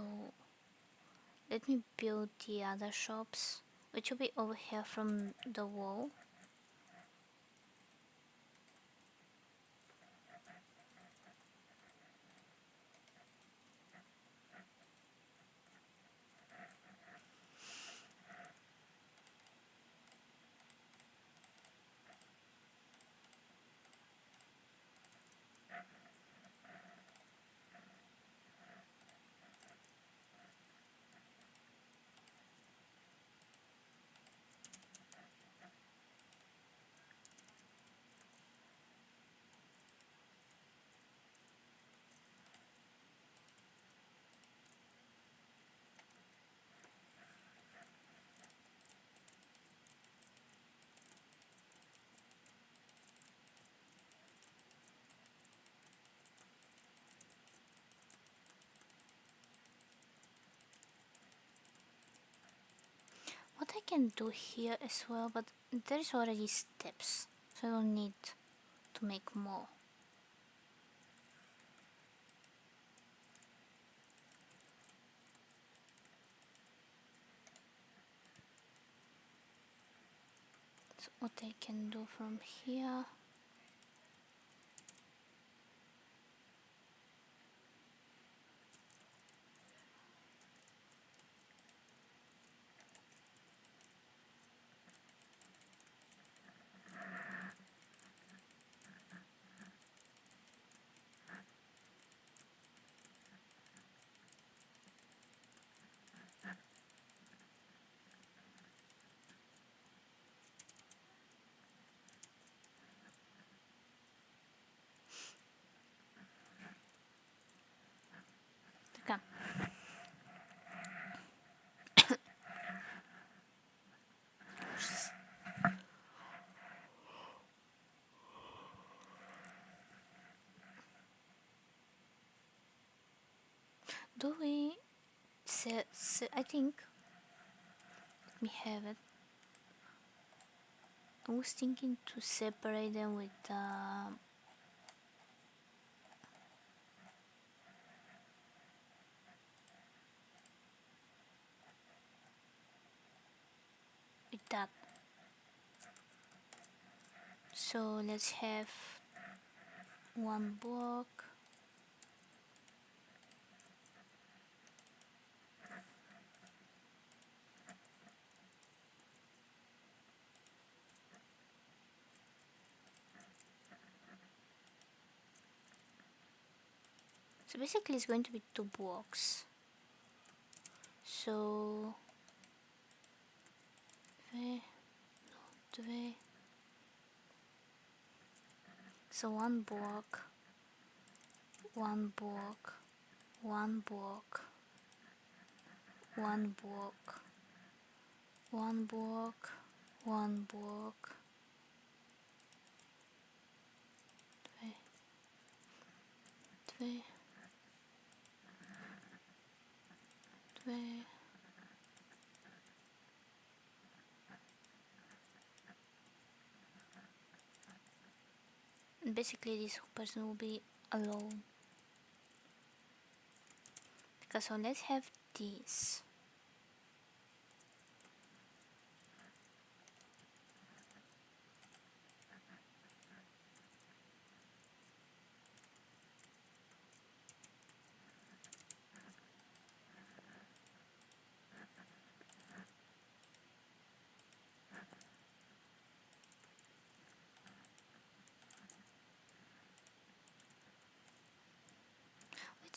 Speaker 1: let me build the other shops, which will be over here from the wall. What I can do here as well, but there is already steps, so I don't need to make more. So what I can do from here, okay. Do we I think let me have it. I was thinking to separate them with that. So let's have one block. So basically it's going to be two blocks. So so one block, one block, one block, one block, one block, one block, two, two. And basically this person will be alone. Because so let's have this.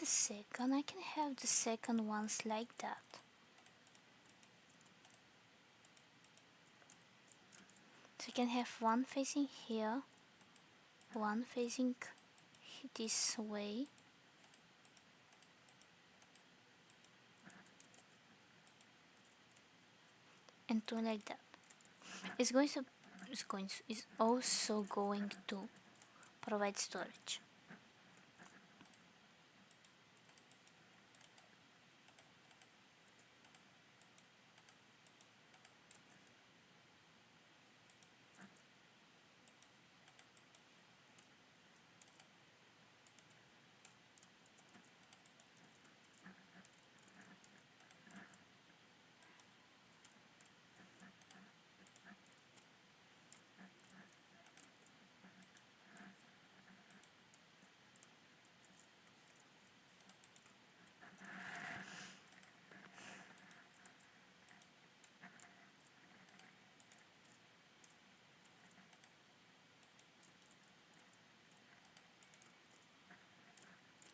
Speaker 1: second, I can have the second ones like that. So I can have one facing here, one facing this way, and two like that. It's also going to provide storage.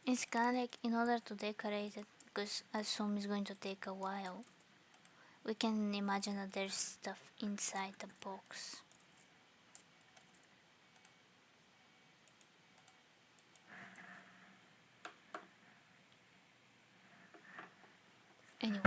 Speaker 1: It's kinda like in order to decorate it, because I assume it's going to take a while, we can imagine that there's stuff inside the box. Anyway,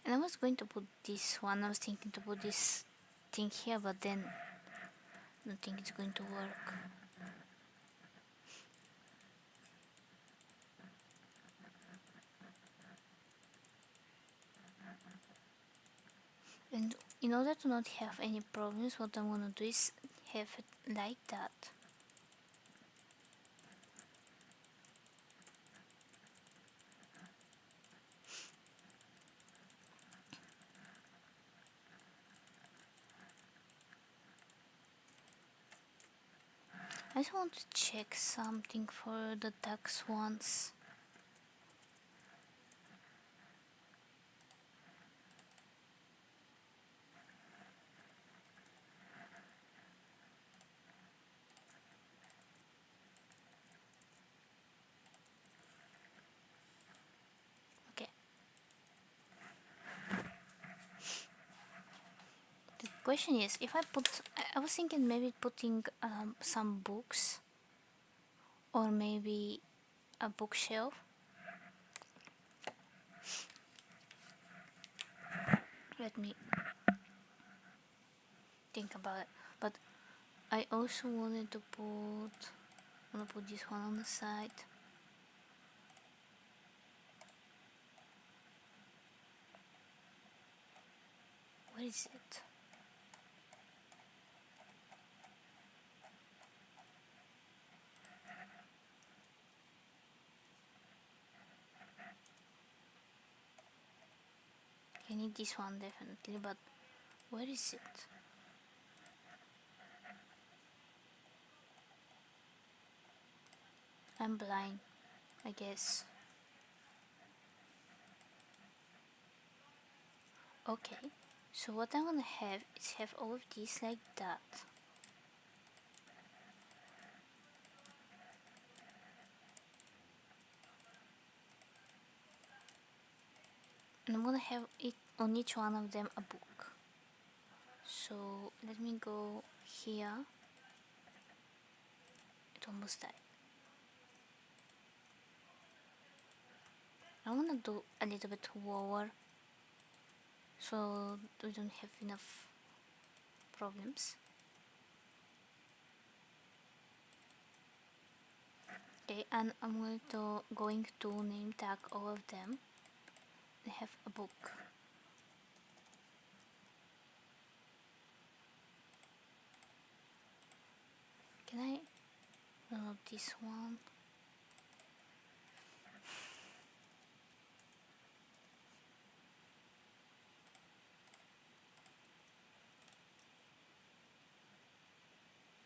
Speaker 1: and I was going to put this one, I was thinking to put this thing here, but then I don't think it's going to work. And in order to not have any problems, what I'm gonna do is have it like that. I just want to check something for the tax ones. Okay. The question is, if I put, I was thinking maybe putting some books, or maybe a bookshelf. Let me think about it. But I also wanted to put this one on the side. Where is it? I need this one definitely, but where is it? I'm blind, I guess. Okay, so what I'm gonna have is have all of these like that. And I'm gonna have it on each one of them a book. So let me go here. It almost died. I wanna do a little bit lower so we don't have enough problems. Okay, and I'm going to name tag all of them and have a book. Can I? No, not this one.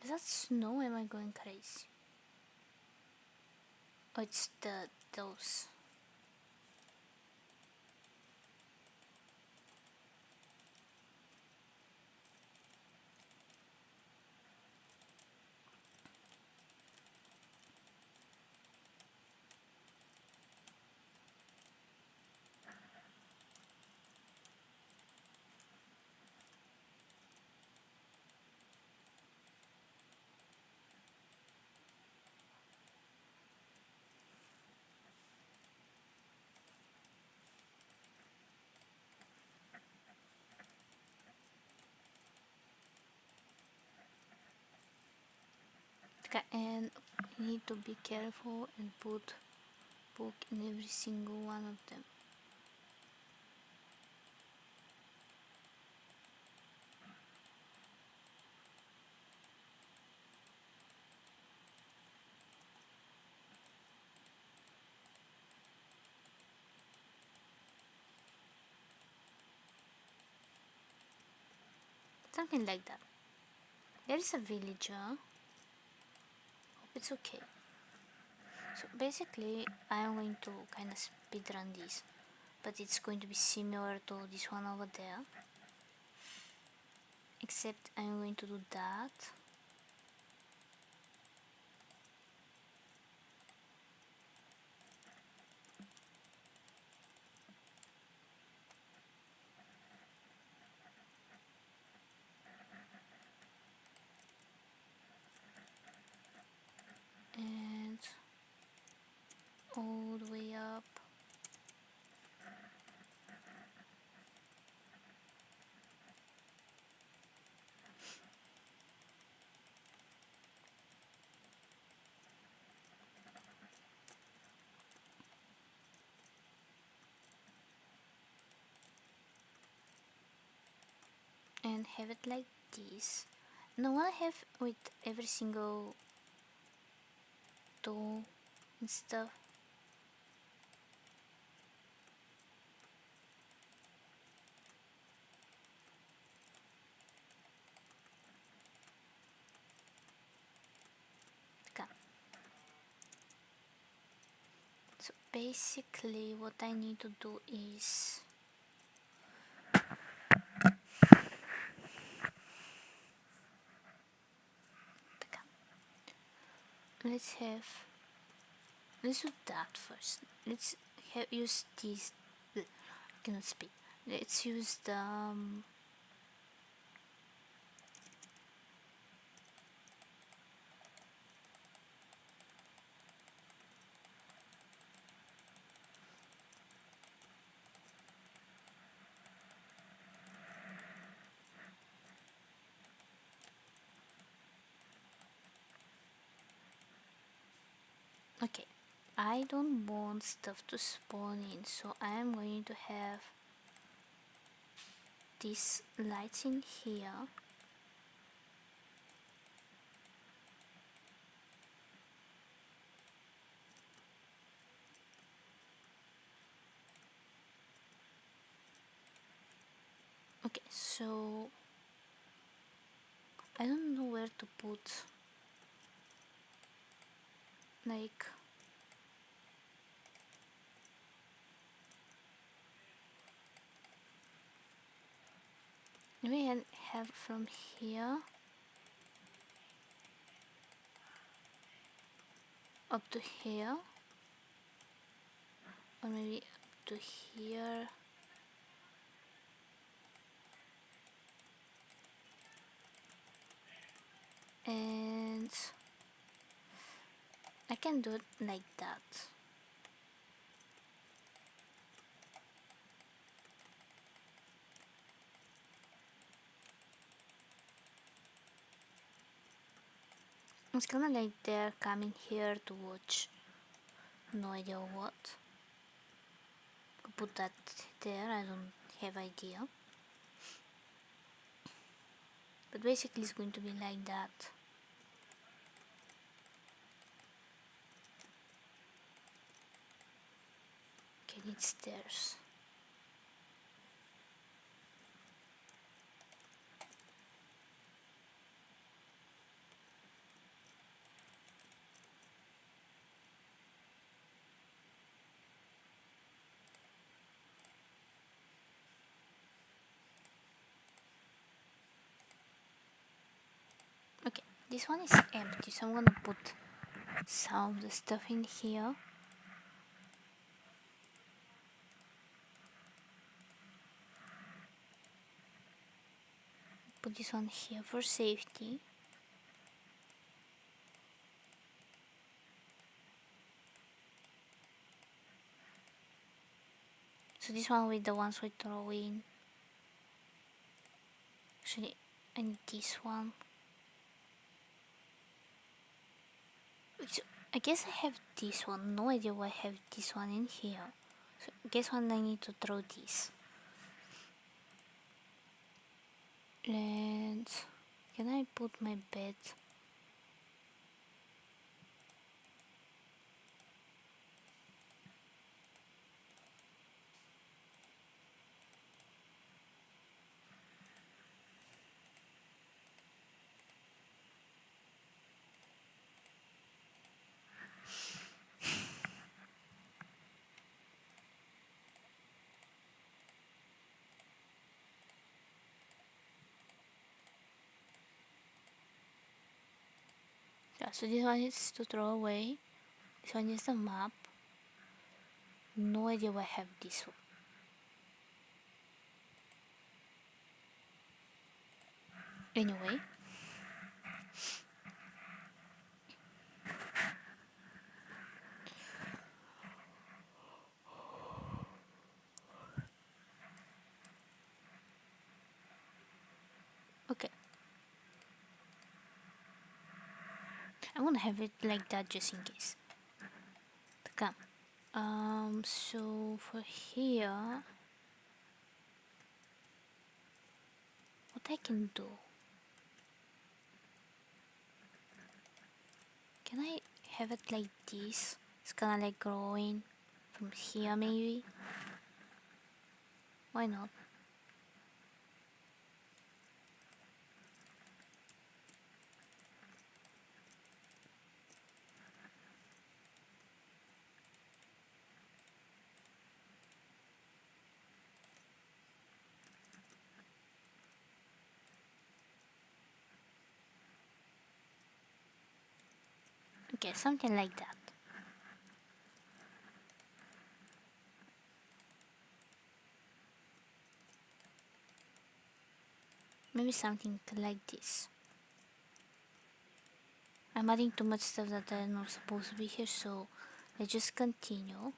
Speaker 1: Is that snow? Am I going crazy? Oh, it's those. Okay, and you need to be careful and put book in every single one of them. Something like that. There is a villager. Hope it's okay. So basically, I'm going to kind of speedrun this, but it's going to be similar to this one over there, except I'm going to do that. And all the way up. And have it like this. And I want to have with every single tool and stuff. Okay. So basically what I need to do is let's do that first. Let's use these. I cannot speak. Let's use the okay. I don't want stuff to spawn in, so I am going to have these lights in here. Okay, so I don't know where to put like maybe I have from here up to here, or maybe up to here. And I can do it like that. It's kinda like they're coming here to watch. No idea what. Could put that there, I don't have idea. But basically it's going to be like that. Okay, need stairs. This one is empty, so I'm gonna put some of the stuff in here. Put this one here for safety. So this one with the ones we throw in. Actually, I need this one. So I guess I have this one. No idea why I have this one in here. So I guess one I need to throw this. And can I put my bed? Yeah, so this one is to throw away. This one is the map. No idea why I have this one. Anyway. Okay. I'm gonna have it like that just in case. Come. So for here, what I can do? Can I have it like this? It's kinda like growing from here maybe? Why not? Okay, something like that. Maybe something like this. I'm adding too much stuff that are not supposed to be here, so let's just continue.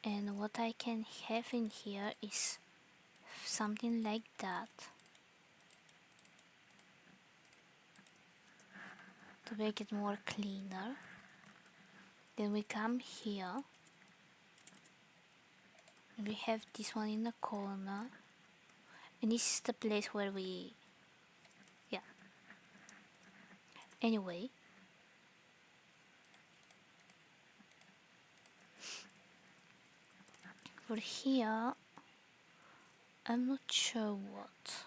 Speaker 1: And what I can have in here is something like that to make it more cleaner. Then we come here. We have this one in the corner. And this is the place where we... yeah. Anyway. For here, I'm not sure what.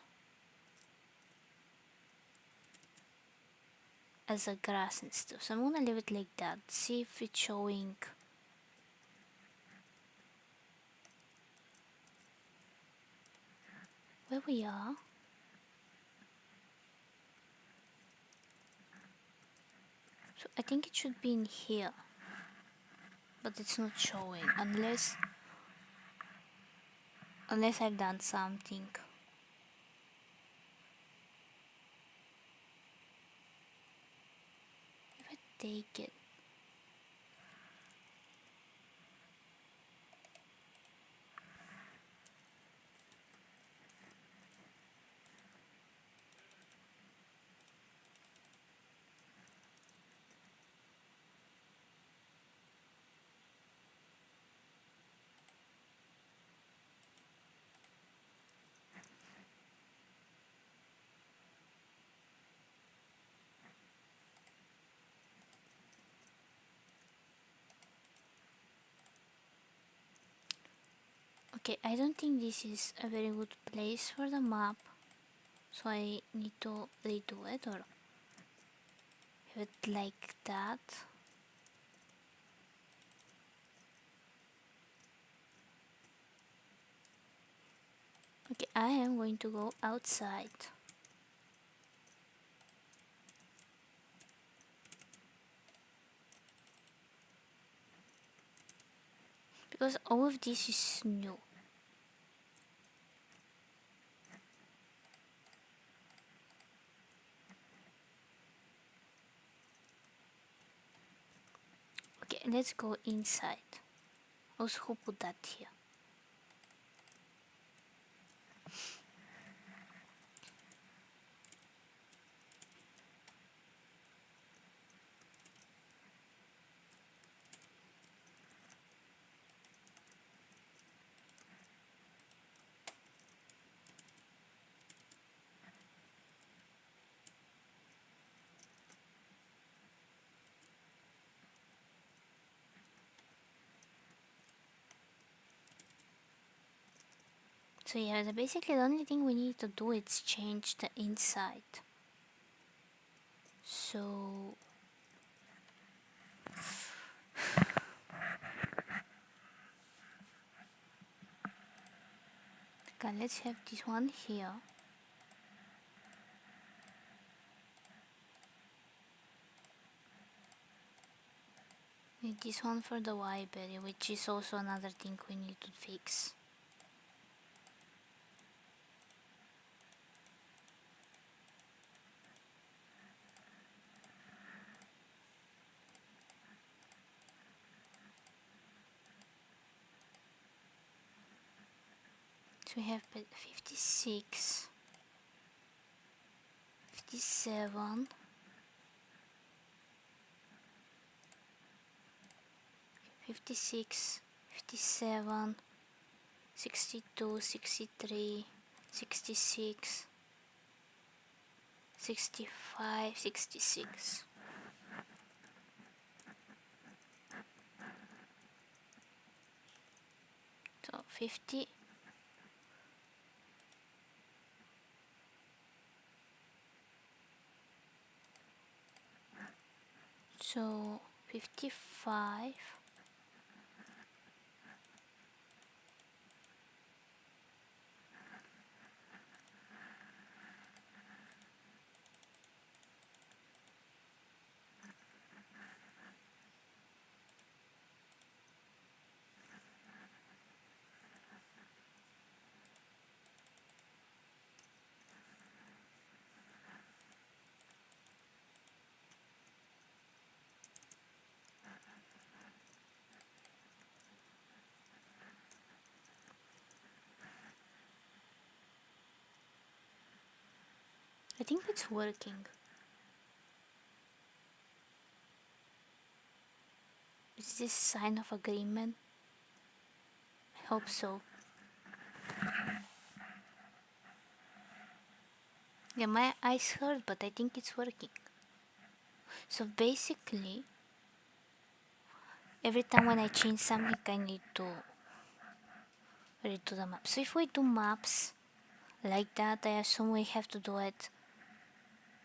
Speaker 1: As a grass and stuff. So I'm gonna leave it like that. See if it's showing... where we are. So I think it should be in here. But it's not showing unless I've done something. If I take it. Okay, I don't think this is a very good place for the map. So I need to redo it or have it like that. Okay, I am going to go outside. because all of this is new. Okay, let's go inside. Also, who put that here? So yeah, basically the only thing we need to do is change the inside. So okay, let's have this one here. Need this one for the library, which is also another thing we need to fix. So we have 56, 57, 56, 57, 62, 63, 66, 65, 66. So 50. So 55. I think it's working. Is this a sign of agreement? I hope so. Yeah, my eyes hurt, but I think it's working. So basically, every time when I change something, I need to redo the map. So if we do maps like that, I assume we have to do it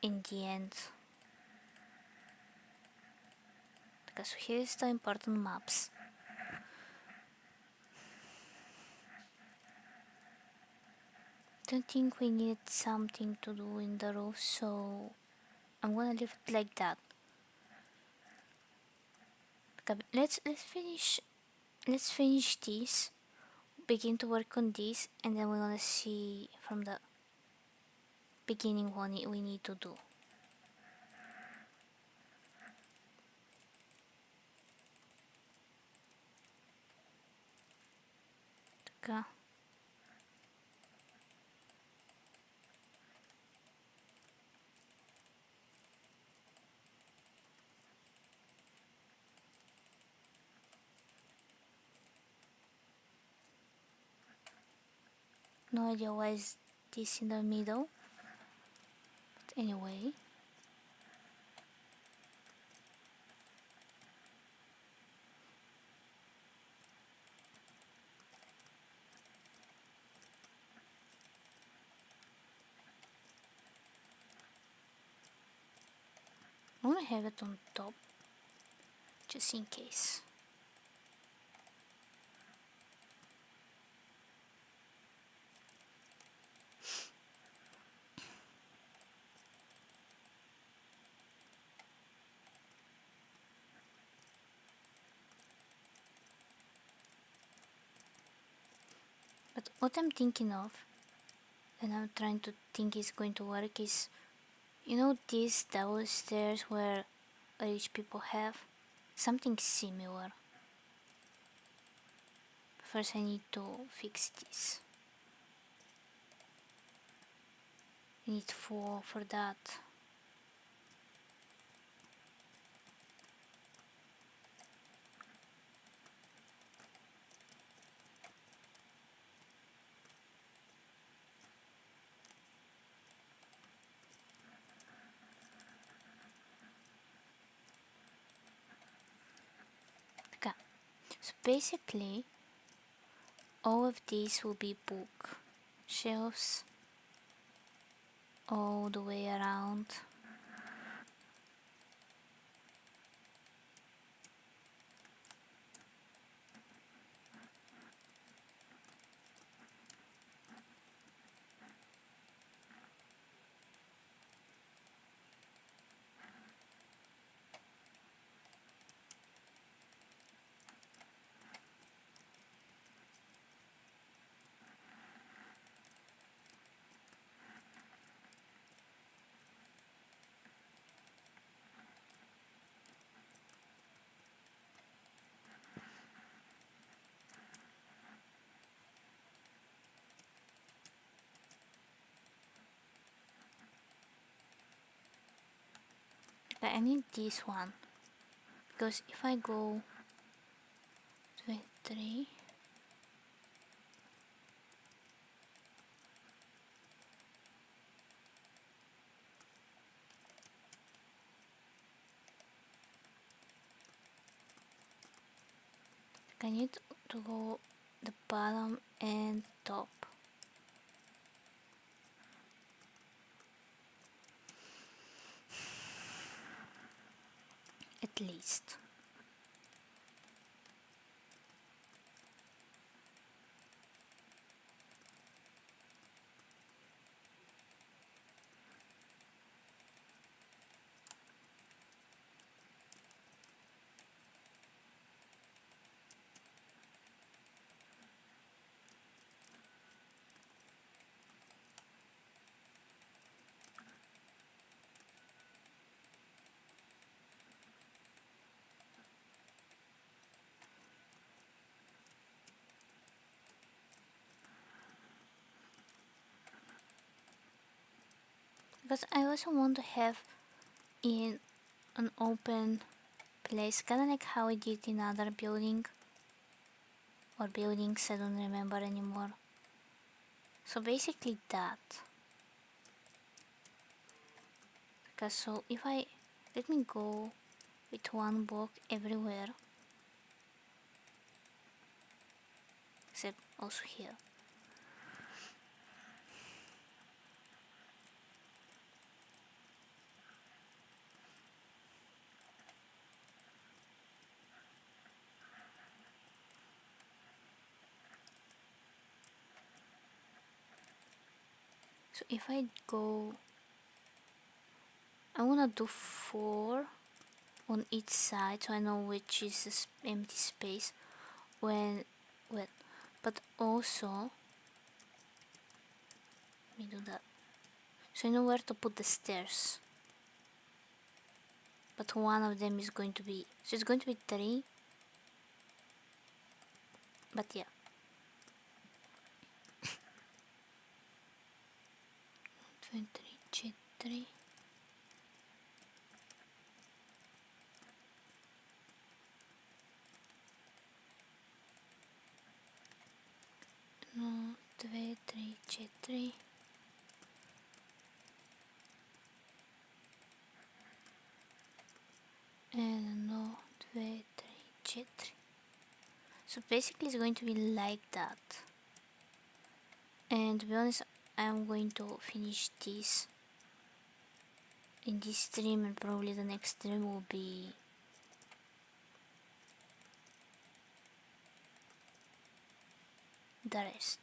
Speaker 1: in the end. Because here's the important maps. Don't think we need something to do in the roof, so I'm gonna leave it like that. Okay, let's finish this, begin to work on this, and then we're gonna see from the beginning what we need to do. Okay. No idea why is this in the middle, but anyway. I'm gonna have it on top, just in case. But what I'm thinking of, and I'm trying to think is going to work is, you know, these double stairs where rich people have something similar. First I need to fix this. I need 4 for that. Okay. So basically all of these will be book shelves all the way around. Okay, I need this one because if I go 23, I need to go the bottom and top at least. Because I also want to have in an open place, kinda like how I did in other building or buildings, I don't remember anymore. So basically that. Because so if I let me go with one block everywhere, except also here. So if I go, I wanna do 4 on each side so I know which is this empty space when but also let me do that so I know where to put the stairs, but one of them is going to be, so it's going to be 3, but yeah. G3 no 2 3 G3 and no 2 3 G3. So basically it's going to be like that, and to be honest I'm going to finish this in this stream, and probably the next stream will be the rest,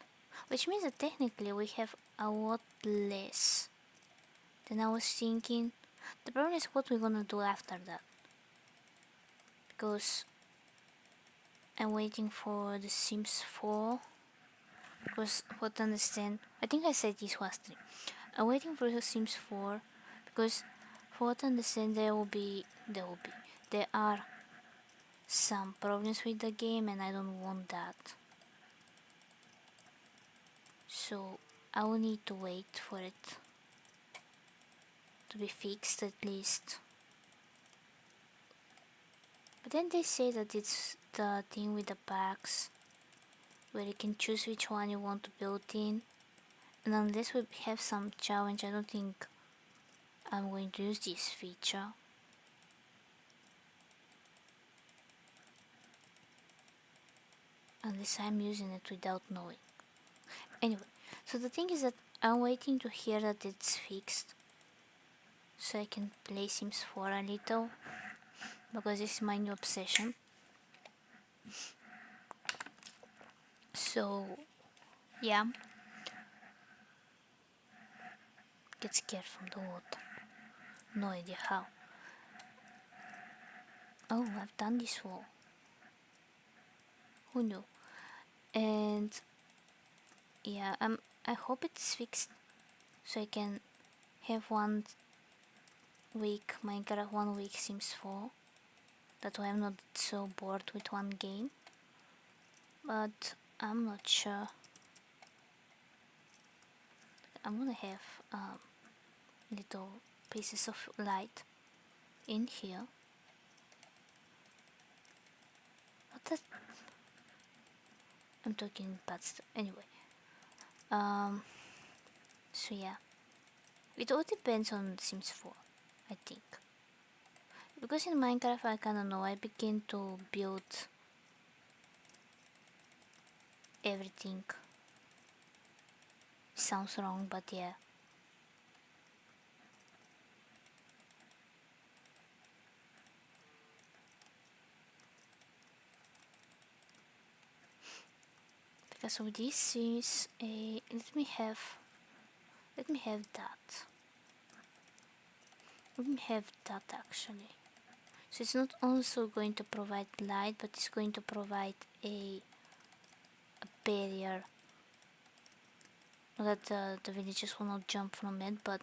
Speaker 1: which means that technically we have a lot less than I was thinking. The problem is what we're gonna do after that, because I'm waiting for The Sims 4 because for to understand, I think I said this was 3. I'm waiting for Sims 4 because for to understand there are some problems with the game and I don't want that. So I will need to wait for it to be fixed at least. But then they say that it's the thing with the packs where you can choose which one you want to build in, and unless we have some challenge I don't think I'm going to use this feature. Unless I'm using it without knowing. Anyway, so the thing is that I'm waiting to hear that it's fixed so I can play Sims 4 a little, because this is my new obsession. So yeah, get scared from the water. No idea how. Oh, I've done this wall. Who knew? And yeah, I hope it's fixed so I can have 1 week Minecraft, 1 week Sims 4. That way I'm not so bored with one game. But I'm not sure. I'm gonna have little pieces of light in here. What the? I'm talking bad stuff. Anyway. So yeah. It all depends on Sims 4, I think. Because in Minecraft I kinda know, I begin to build everything. Sounds wrong, but yeah. Because so this is a let me have that. Let me have that actually. So it's not also going to provide light, but it's going to provide a barrier. Not that the villagers will not jump from it, but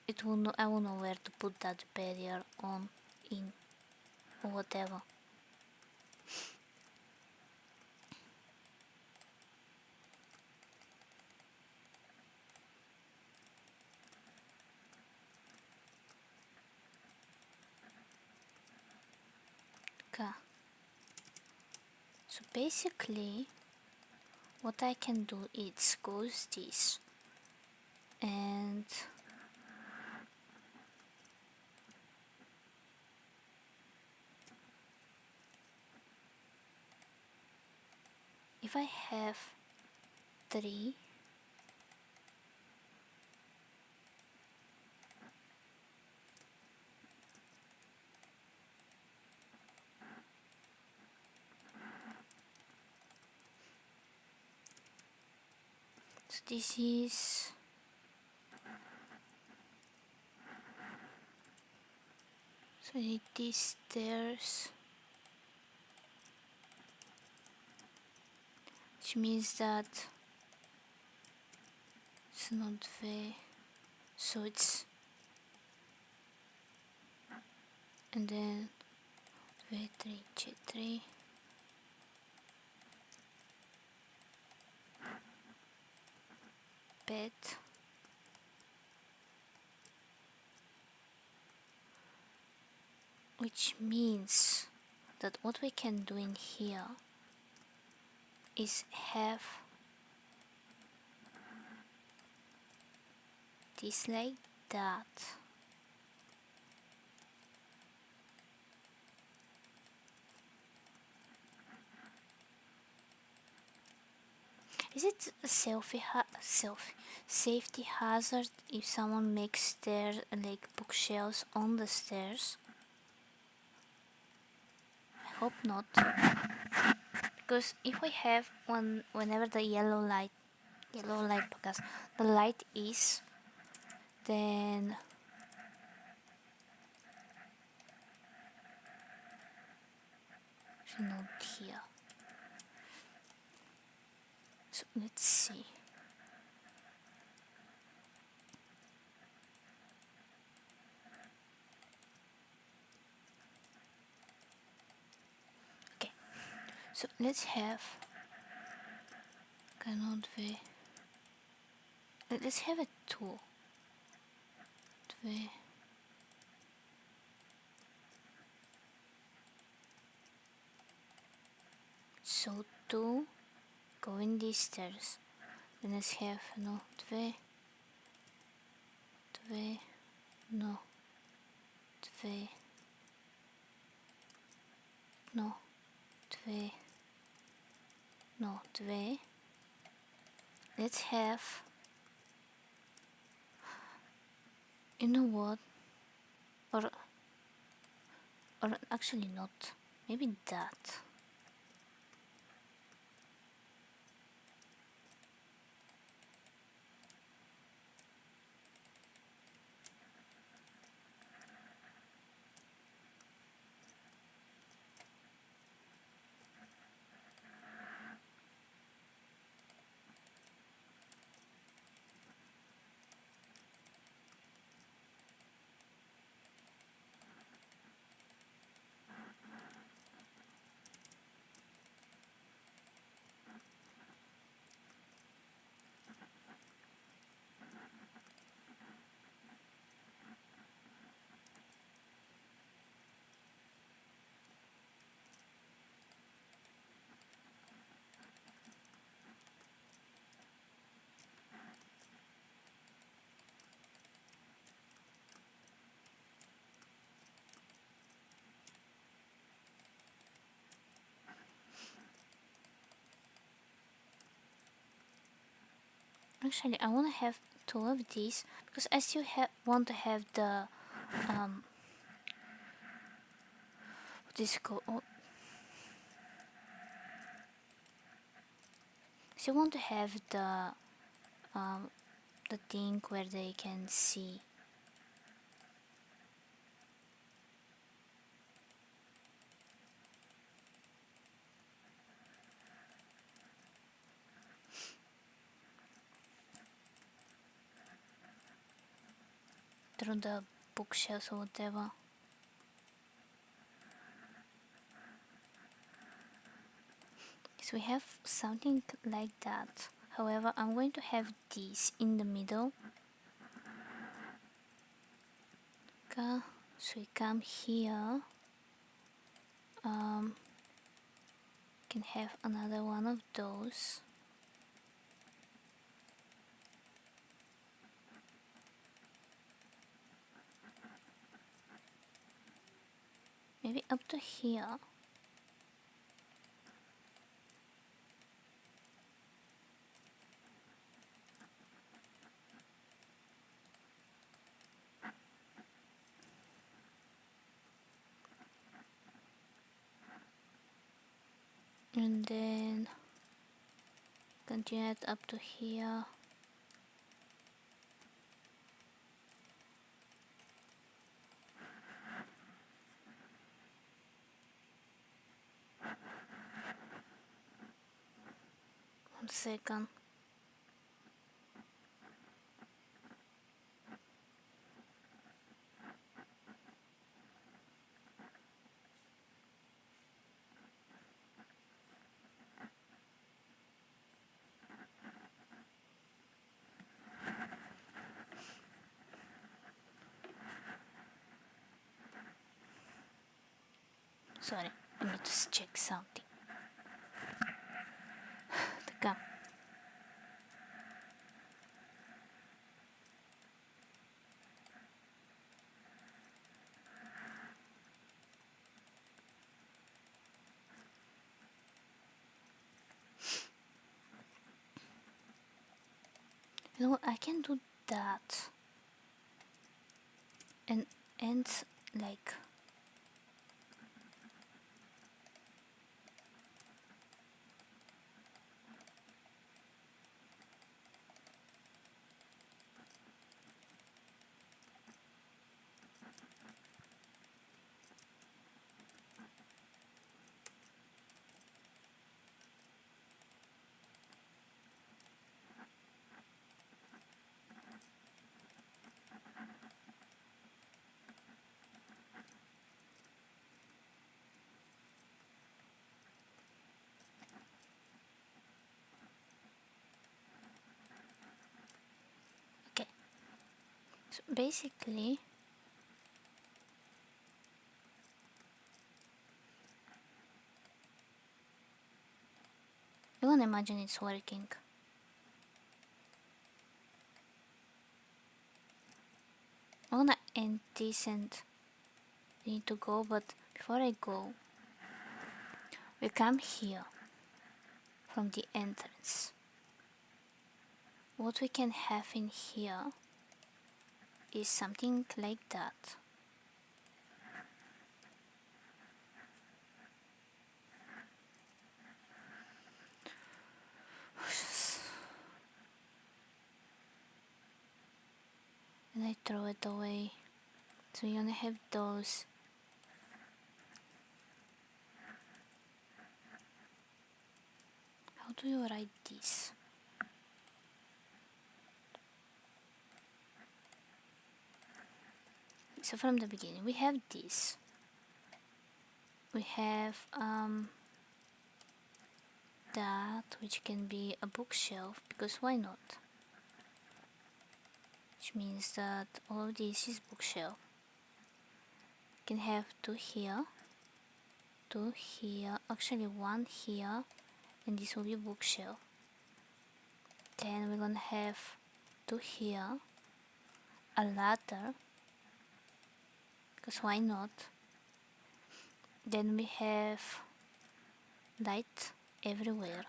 Speaker 1: it will know, I will know where to put that barrier on, in, or whatever. Okay. So basically, what I can do is goes this, and if I have 3, so this is so I need these stairs, which means that it's not very, so it's, and then V3 G3, bed, which means that what we can do in here is have this like that. Is it a safety hazard if someone makes stairs like bookshelves on the stairs? I hope not. Because if we have one, whenever the yellow light because the light is, then it's not here. So let's see. Okay, so let's have cannot be. Let's have a tool. So to go in these stairs, then let's have no 2, 2, no 2, no 2, no 2. Let's have, you know what, or actually not, maybe that. Actually, I want to have 2 of these because I still want to have the what is it called? Oh, still want to have the thing where they can see. Through the bookshelves or whatever. So we have something like that. However, I'm going to have these in the middle. Okay, so we come here. Can have another one of those. Maybe up to here. And then continue it up to here. One second. Sorry, I need to check something. Така. You know what, I can do that. And like So basically, you wanna imagine it's working. I wanna end this and need to go, but before I go, we come here from the entrance. What we can have in here is something like that. And I throw it away. So you're gonna have those. How do you write this? So from the beginning we have this. We have that, which can be a bookshelf, because why not? Which means that all of this is bookshelf. You can have two here, actually one here, and this will be bookshelf. Then we're gonna have two here, a ladder, because why not? Then we have light everywhere.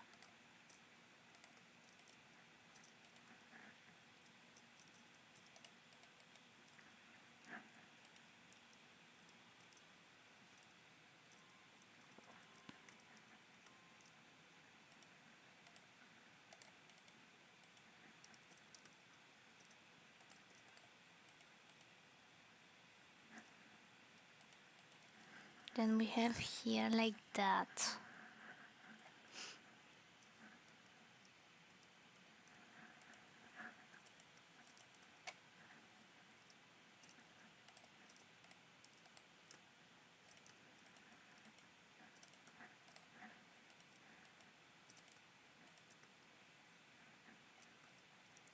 Speaker 1: Then we have here like that.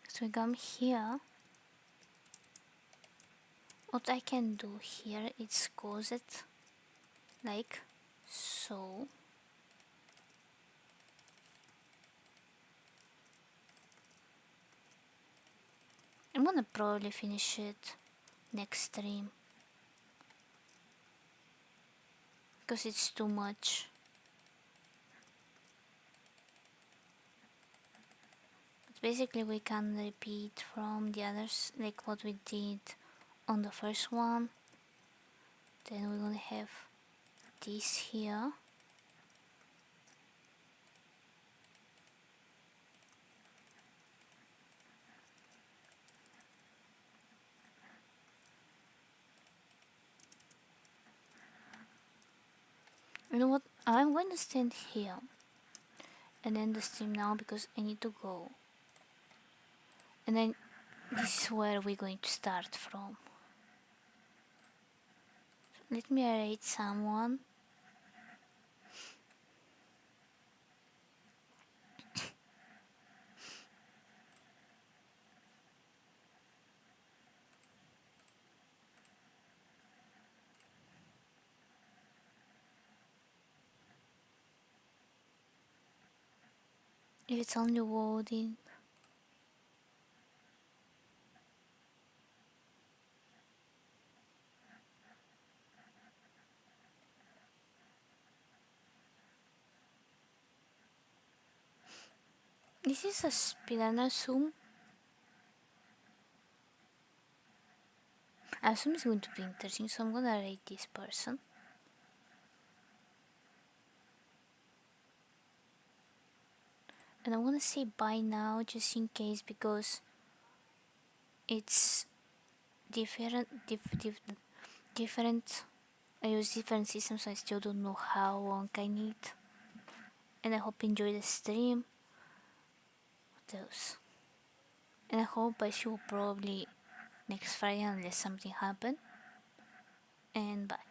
Speaker 1: So we come here. What I can do here is close it like so. I'm gonna probably finish it next stream because it's too much. But basically we can repeat from the others, like what we did on the first one. Then we're gonna have this here. You know what? I'm going to stand here and end the stream now because I need to go. And then this is where we're going to start from. Let me rate someone. If it's only loading. This is a speedrun, I assume. I assume it's going to be interesting, so I'm gonna rate this person. And I'm gonna say bye now, just in case, because it's different. I use different systems, so I still don't know how long I need. And I hope you enjoy the stream. What else? And I hope I see you probably next Friday unless something happen. And bye.